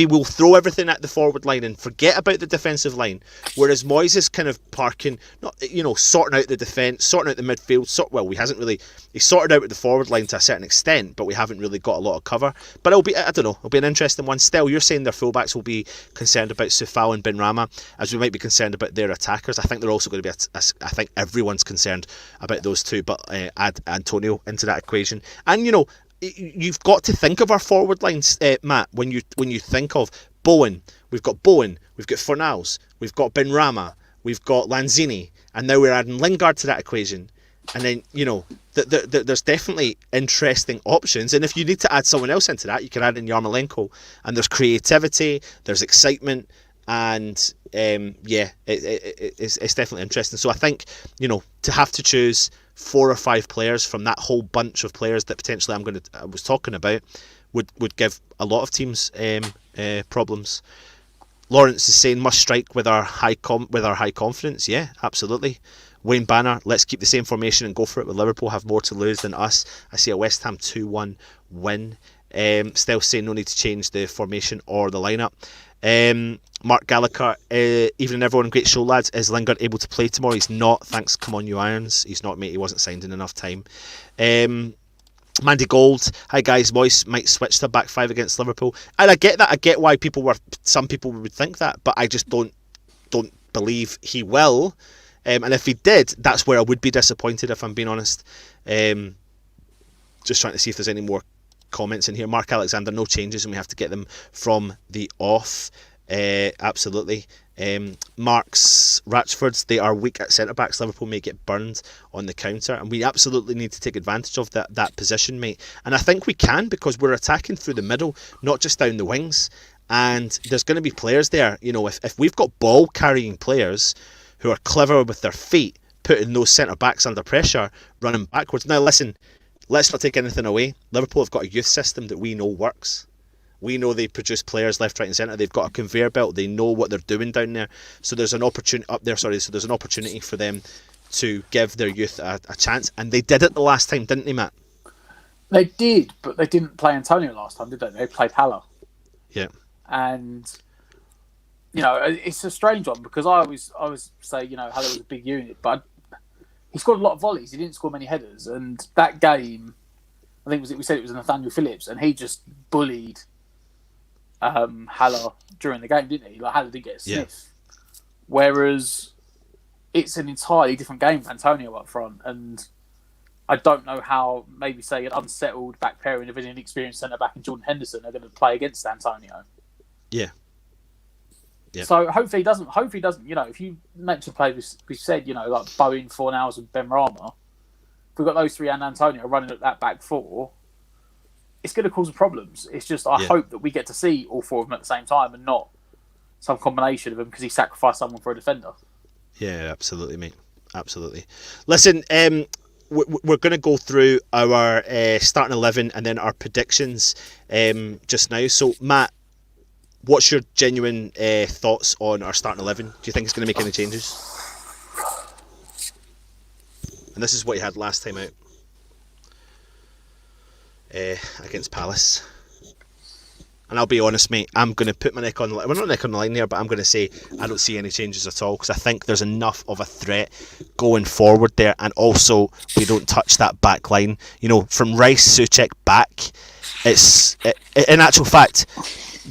we'll throw everything at the forward line and forget about the defensive line. Whereas Moyes is kind of parking, sorting out the defence, sorting out the midfield. He's sorted out the forward line to a certain extent, but we haven't really got a lot of cover. But it'll be an interesting one. Still, you're saying their fullbacks will be concerned about Soufal and Benrahma, as we might be concerned about their attackers. I think they're also going to be, I think everyone's concerned about those two, but add Antonio into that equation. And you've got to think of our forward lines, Matt. When you think of Bowen, we've got Fornals, we've got Benrahma, we've got Lanzini, and now we're adding Lingard to that equation. And then there's definitely interesting options. And if you need to add someone else into that, you can add in Yarmolenko. And there's creativity, there's excitement, and it's definitely interesting. So I think, to have to choose 4 or 5 players from that whole bunch of players that potentially I was talking about would give a lot of teams problems. Lawrence is saying must strike with our high confidence. Yeah, absolutely. Wayne Banner, let's keep the same formation and go for it. With Liverpool have more to lose than us. I see a West Ham 2-1 win. Still saying no need to change the formation or the lineup. Mark Gallagher, evening everyone, great show lads. Is Lingard able to play tomorrow? He's not, thanks, come on you Irons. He's not, mate, he wasn't signed in enough time. Mandy Gold, hi guys, Moyes might switch to back 5 against Liverpool. And I get that, I get why some people would think that, but I just don't believe he will. And if he did, that's where I would be disappointed, if I'm being honest. Just trying to see if there's any more comments in here. Mark Alexander, no changes, and we have to get them from the off. Absolutely. Mark's Ratchfords, they are weak at centre backs. Liverpool may get burned on the counter, and we absolutely need to take advantage of that position, mate. And I think we can, because we're attacking through the middle, not just down the wings. And there's going to be players there. If we've got ball carrying players who are clever with their feet, putting those centre backs under pressure, running backwards. Now listen, let's not take anything away. Liverpool have got a youth system that we know works. We know they produce players left, right and centre. They've got a conveyor belt. They know what they're doing down there. So there's an opportunity So there's an opportunity for them to give their youth a chance. And they did it the last time, didn't they, Matt? They did, but they didn't play Antonio last time, did they? They played Haller. Yeah. And, it's a strange one, because I always say, Haller was a big unit, but he scored a lot of volleys. He didn't score many headers. And that game, I think we said it was Nathaniel Phillips, and he just bullied Haller during the game, didn't he? Like, Haller did get a sniff. Yeah. Whereas it's an entirely different game with Antonio up front, and I don't know how, maybe say an unsettled back pairing of an inexperienced centre back and Jordan Henderson are going to play against Antonio. Yeah. Yeah. So hopefully he doesn't. If you mentioned play, we said, like Bowen, Fornals and Ben Rama. If we've got those 3 and Antonio running at that back 4, it's going to cause problems. It's just I hope that we get to see all 4 of them at the same time, and not some combination of them because he sacrificed someone for a defender. Yeah, absolutely, mate. Absolutely. Listen, we're going to go through our starting 11 and then our predictions just now. So, Matt, what's your genuine thoughts on our starting 11? Do you think it's going to make any changes? And this is what you had last time out against Palace. And I'll be honest, mate, I'm going to put my neck on the line. Well, not neck on the line there, but I'm going to say I don't see any changes at all, because I think there's enough of a threat going forward there. And also, we don't touch that back line. From Rice, Souček back, in actual fact,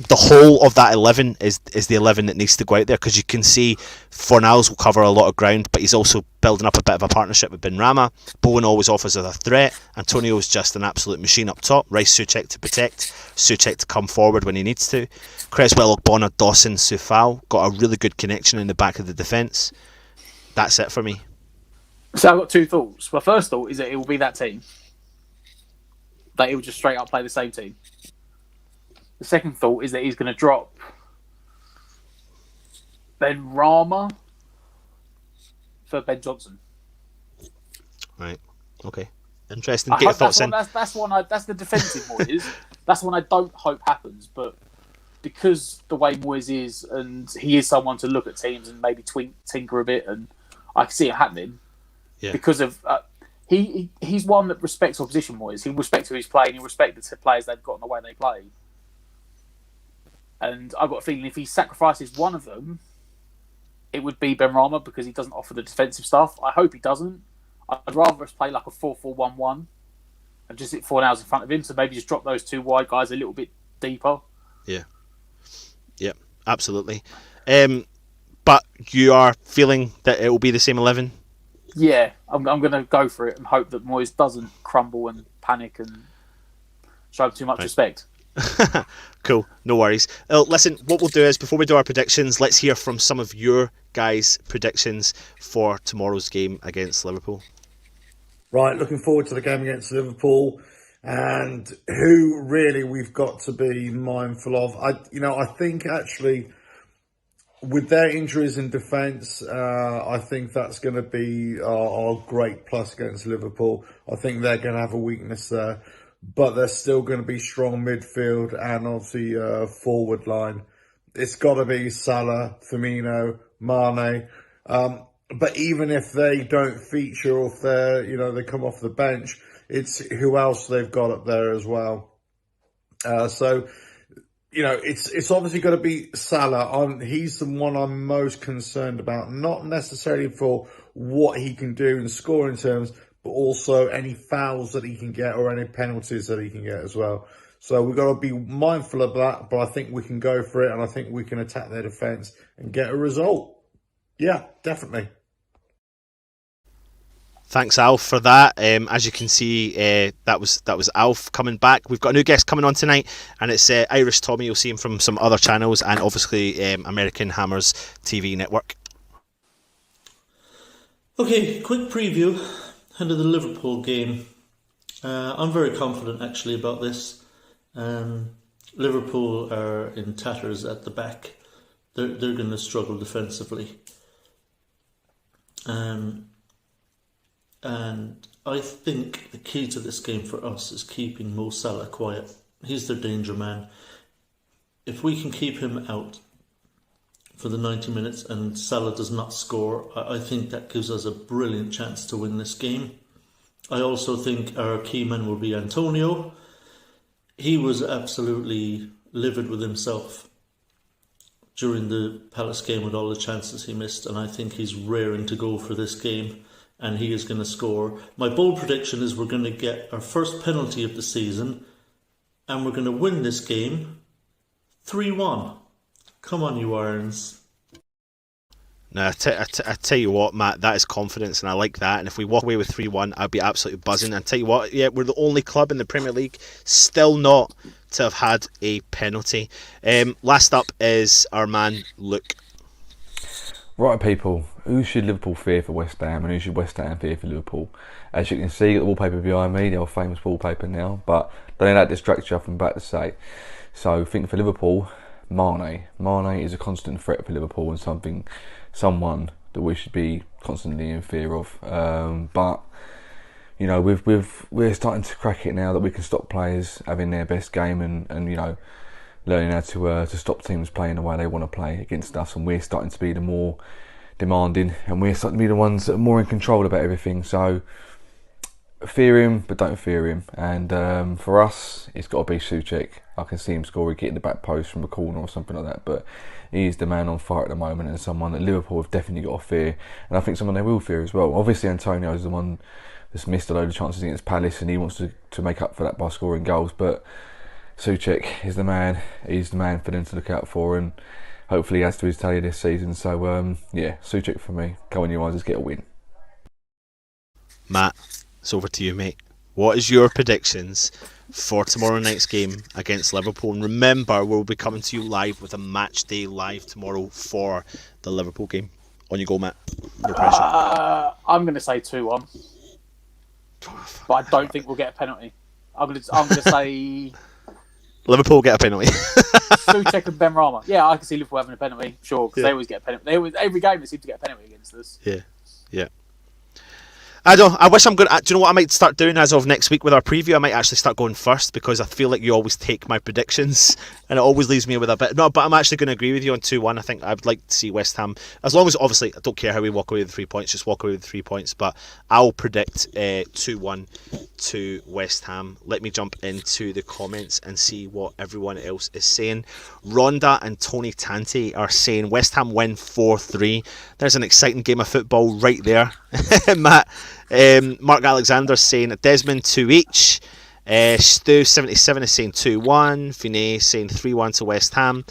the whole of that 11 is the 11 that needs to go out there, because you can see Fornals will cover a lot of ground, but he's also building up a bit of a partnership with Ben Rama. Bowen always offers as a threat. Antonio's just an absolute machine up top. Rice, Souček to protect, Souček to come forward when he needs to. Creswell, Ogbonna, Dawson, Soufal got a really good connection in the back of the defence. That's it for me. So I've got 2 thoughts. My first thought is that it will be that team. That it will just straight up play the same team. The second thought is that he's going to drop Ben Rama for Ben Johnson. Right. Okay. Interesting. Get your thoughts in. That's the defensive Moyes. That's one I don't hope happens, but because the way Moyes is, and he is someone to look at teams and maybe tinker a bit, and I can see it happening. Yeah. Because of he's one that respects opposition Moyes. He respects who he's playing. He respects the players they've got and the way they play. And I've got a feeling if he sacrifices one of them, it would be Ben Rama, because he doesn't offer the defensive stuff. I hope he doesn't. I'd rather us play like a 4-4-1-1 and just hit Fornals in front of him. So maybe just drop those 2 wide guys a little bit deeper. Yeah. Yeah, absolutely. But you are feeling that it will be the same 11? Yeah, I'm going to go for it and hope that Moyes doesn't crumble and panic and show too much respect. Cool, no worries. Listen, what we'll do is, before we do our predictions, let's hear from some of your guys' predictions for tomorrow's game against Liverpool. Right, looking forward to the game against Liverpool, and who really we've got to be mindful of. I think actually with their injuries in defence, I think that's going to be our great plus against Liverpool. I think they're going to have a weakness there, but they're still going to be strong midfield and obviously forward line. It's got to be Salah, Firmino, Mane. But even if they don't feature, or if they come off the bench, it's who else they've got up there as well. So it's obviously got to be Salah. He's the one I'm most concerned about, not necessarily for what he can do in scoring terms, but also any fouls that he can get or any penalties that he can get as well. So we've got to be mindful of that, but I think we can go for it, and I think we can attack their defence and get a result. Yeah, definitely. Thanks, Alf, for that. As you can see, that was Alf coming back. We've got a new guest coming on tonight, and it's Irish Tommy. You'll see him from some other channels, and obviously American Hammers TV network. Okay, quick preview ahead of the Liverpool game. I'm very confident actually about this. Liverpool are in tatters at the back. They're going to struggle defensively. And I think the key to this game for us is keeping Mo Salah quiet. He's their danger man. If we can keep him out for the 90 minutes and Salah does not score, I think that gives us a brilliant chance to win this game. I also think our key man will be Antonio. He was absolutely livid with himself during the Palace game with all the chances he missed, and I think he's raring to go for this game. And he is going to score. My bold prediction is we're going to get our first penalty of the season, and we're going to win this game 3-1. Come on, you Irons. Now, I tell you what, Matt, that is confidence, and I like that. And if we walk away with 3-1, I'd be absolutely buzzing. And tell you what, yeah, we're the only club in the Premier League still not to have had a penalty. Last up is our man, Luke. Right, people, who should Liverpool fear for West Ham, and who should West Ham fear for Liverpool? As you can see, got the wallpaper behind me, the old famous wallpaper now, but don't let that distract you, I'm about to say. So, think for Liverpool, Mane. Mane is a constant threat for Liverpool and someone that we should be constantly in fear of. But we're starting to crack it now that we can stop players having their best game and learning how to stop teams playing the way they want to play against us, and we're starting to be the more demanding, and we're starting to be the ones that are more in control about everything. So fear him, but don't fear him. And for us, it's got to be Souček. I can see him score, getting the back post from a corner or something like that, but he's the man on fire at the moment, and someone that Liverpool have definitely got to fear, and I think someone they will fear as well. Obviously Antonio is the one that's missed a load of chances against Palace, and he wants to make up for that by scoring goals, but Souček is the man. He's the man for them to look out for, and hopefully he adds to his tally this season. So Souček for me. Go on, you guys, let's get a win. Matt, it's over to you, mate. What is your predictions for tomorrow night's game against Liverpool? And remember, we'll be coming to you live with a match day live tomorrow for the Liverpool game. On you go, Matt. No pressure. I'm going to say 2-1, but I don't think we'll get a penalty. I'm going to say Liverpool get a penalty. Souček and Benrahma. Yeah, I can see Liverpool having a penalty, sure, because they always get a penalty. Every game they seem to get a penalty against us. Yeah. I wish I'm good. Do you know what I might start doing as of next week with our preview? I might actually start going first, because I feel like you always take my predictions and it always leaves me with a bit. No, but I'm actually going to agree with you on 2-1. I think I'd like to see West Ham, as long as, obviously, I don't care how we walk away with 3 points, just walk away with 3 points. But I'll predict 2-1 to West Ham. Let me jump into the comments and see what everyone else is saying. Rhonda and Tony Tanti are saying West Ham win 4-3. There's an exciting game of football right there. Matt. Mark Alexander saying Desmond 2 each. Stu77 is saying 2-1. Finet saying 3-1 to West Ham.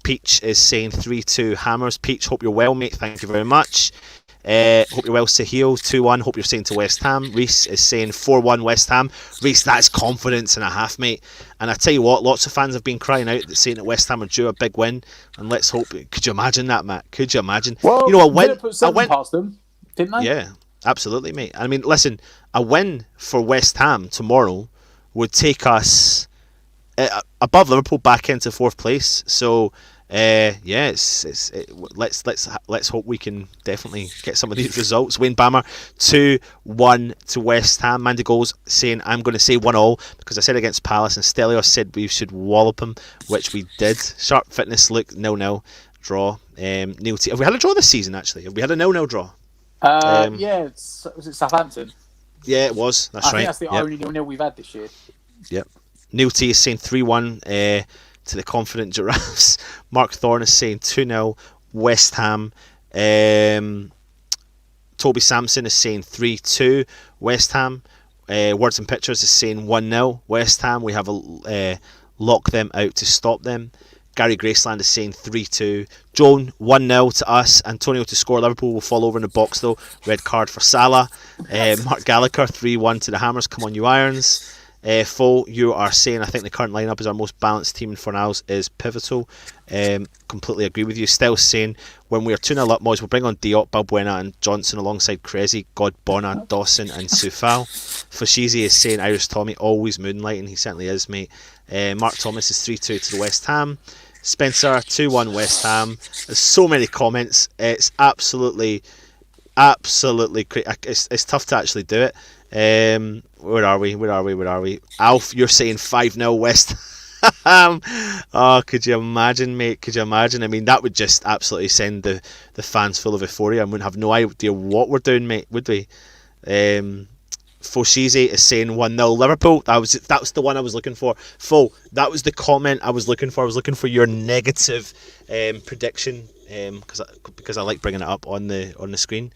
Peach is saying 3-2 Hammers. Peach, hope you're well, mate. Thank you very much. Hope you're well, Sahil. 2-1. Hope you're saying to West Ham. Reese is saying 4-1 West Ham. Reese, that's confidence and a half, mate. And I tell you what, lots of fans have been crying out saying that West Ham are due a big win. And let's hope. Could you imagine that, Matt? Could you imagine? Well, a win. I went past them, didn't they? Yeah. Absolutely, mate. I mean, listen, a win for West Ham tomorrow would take us above Liverpool back into 4th place. So Let's hope we can definitely get some of these results. Wayne Bammer 2-1 to West Ham. Mandy Goals saying I'm going to say 1-1 because I said against Palace and Stelios said we should wallop them, which we did. Sharp Fitness Luke 0-0 draw. Neil T, have we had a draw this season actually? Have we had a 0-0 draw? Was it Southampton? Yeah, it was. That's I right. think that's the only 0-0 we've had this year. Yep. Neil T is saying 3-1 to the confident Giraffes. Mark Thorne is saying 2-0 West Ham. Toby Sampson is saying 3-2 West Ham. Words and Pictures is saying 1-0 West Ham. We have a lock them out to stop them. Gary Graceland is saying 3-2. Joan 1-0 to us. Antonio to score. Liverpool will fall over in the box though. Red card for Salah. Mark Gallagher 3-1 to the Hammers. Come on you Irons. Fo, you are saying I think the current lineup is our most balanced team for now is pivotal. Completely agree with you. Still saying when we are 2-0 up, boys, we'll bring on Diop, Balbuena and Johnson alongside Cressy, Godbona, Dawson and Soufal. Fashizi is saying Irish Tommy always moonlighting. He certainly is, mate. Mark Thomas is 3-2 to the West Ham. Spencer 2-1 West Ham. There's so many comments. It's absolutely it's tough to actually do it. Where are we? Alf, you're saying 5-0 West Ham. Oh, could you imagine, mate? Could you imagine? I mean, that would just absolutely send the fans full of euphoria and wouldn't have no idea what we're doing, mate, would we? Foshizi is saying 1-0 Liverpool. That was the one I was looking for. That was the comment I was looking for. I was looking for your negative prediction because I like bringing it up on the screen.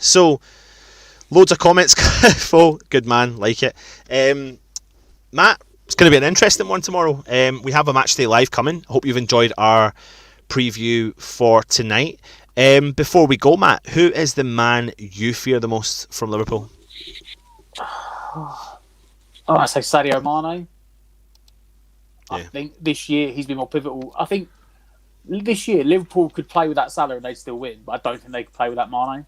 So loads of comments. Good man, like it. Matt, it's going to be an interesting one tomorrow. We have a match day live coming. Hope you've enjoyed our preview for tonight. Before we go, Matt, who is the man you fear the most from Liverpool? I say Sadio Mane. Yeah. I think this year he's been more pivotal. I think this year Liverpool could play without Salah and they'd still win, but I don't think they could play without Mane.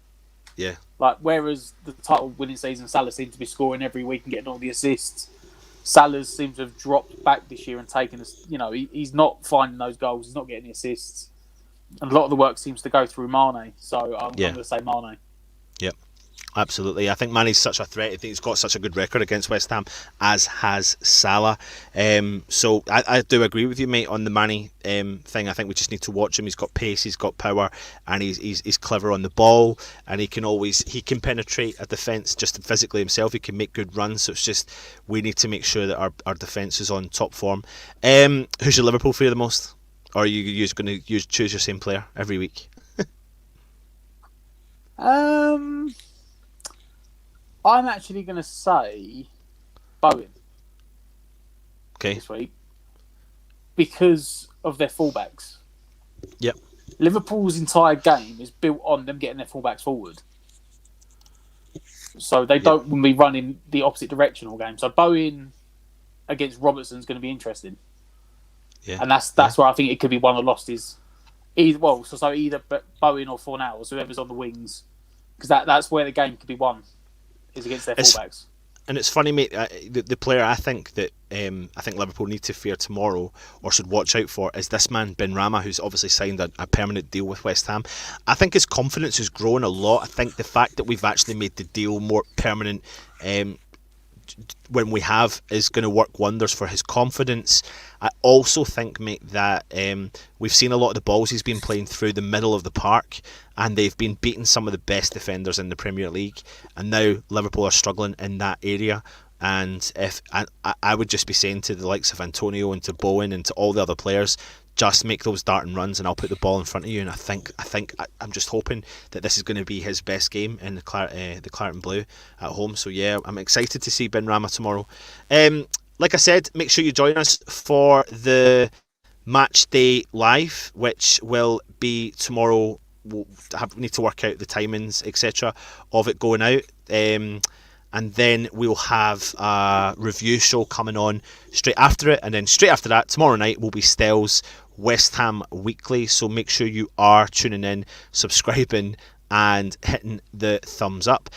Yeah. Like, whereas the title winning season, Salah seems to be scoring every week and getting all the assists. Salah seems to have dropped back this year and taken us. He's not finding those goals. He's not getting the assists, and a lot of the work seems to go through Mane. So I'm going to say Mane. Yep. Absolutely. I think Mane's such a threat. I think he's got such a good record against West Ham, as has Salah. So I do agree with you, mate, on the Mane thing. I think we just need to watch him. He's got pace, he's got power, and he's clever on the ball, and he can penetrate a defence just physically himself. He can make good runs. So it's just we need to make sure that our defence is on top form. Who's your Liverpool fear the most? Or are you going to choose your same player every week? I'm actually going to say Bowen. Okay. This week because of their fullbacks. Yep. Liverpool's entire game is built on them getting their fullbacks forward. So they don't be running the opposite direction all game. So Bowen against Robertson is going to be interesting. Yeah. And that's where I think it could be won or lost is either Bowen or Fornals, whoever's on the wings, because that's where the game could be won. Is against their fullbacks. And it's funny, mate. The player I think that I think Liverpool need to fear tomorrow or should watch out for is this man Ben Rama, who's obviously signed a permanent deal with West Ham. I think his confidence has grown a lot. I think the fact that we've actually made the deal more permanent when we have is going to work wonders for his confidence. I also think, mate, that we've seen a lot of the balls he's been playing through the middle of the park, and they've been beating some of the best defenders in the Premier League, and now Liverpool are struggling in that area. And if I would just be saying to the likes of Antonio and to Bowen and to all the other players, just make those darting runs and I'll put the ball in front of you. And I'm just hoping that this is going to be his best game in the Claret and Blue at home. So yeah, I'm excited to see Ben Rama tomorrow. Like I said, make sure you join us for the match day live, which will be tomorrow. We'll need to work out the timings, etc., of it going out. And then we'll have a review show coming on straight after it. And then straight after that, tomorrow night, will be Stell's West Ham Weekly. So make sure you are tuning in, subscribing, and hitting the thumbs up.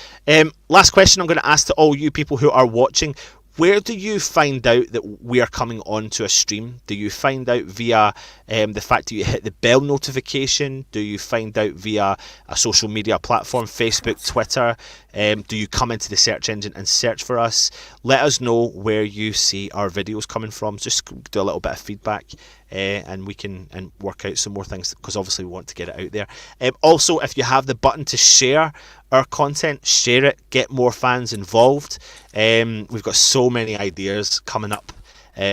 Last question I'm going to ask to all you people who are watching. where do you find out that we are coming on to a stream? Do you find out via the fact that you hit the bell notification? Do you find out via a social media platform, Facebook, Twitter? Do you come into the search engine and search for us? Let us know where you see our videos coming from. Just do a little bit of feedback, and we can work out some more things, because obviously we want to get it out there. Also, if you have the button to share our content, share it, get more fans involved. We've got so many ideas coming up,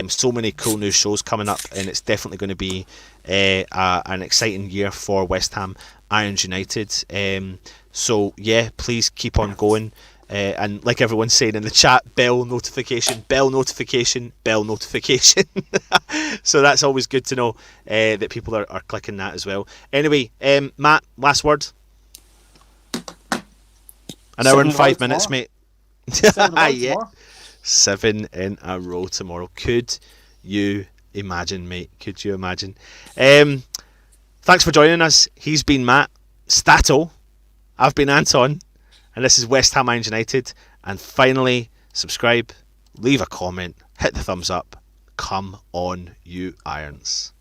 so many cool new shows coming up, and it's definitely going to be an exciting year for West Ham Irons United. So yeah, please keep on going. And like everyone's saying in the chat, bell notification, bell notification, bell notification. So that's always good to know that people are clicking that as well. Anyway, Matt, last word. An hour and 5 minutes, mate. 7 in a row tomorrow. Could you imagine, mate? Could you imagine? Thanks for joining us. He's been Matt Stato. I've been Anton. And this is West Ham Irons United. And finally, subscribe, leave a comment, hit the thumbs up. Come on, you Irons.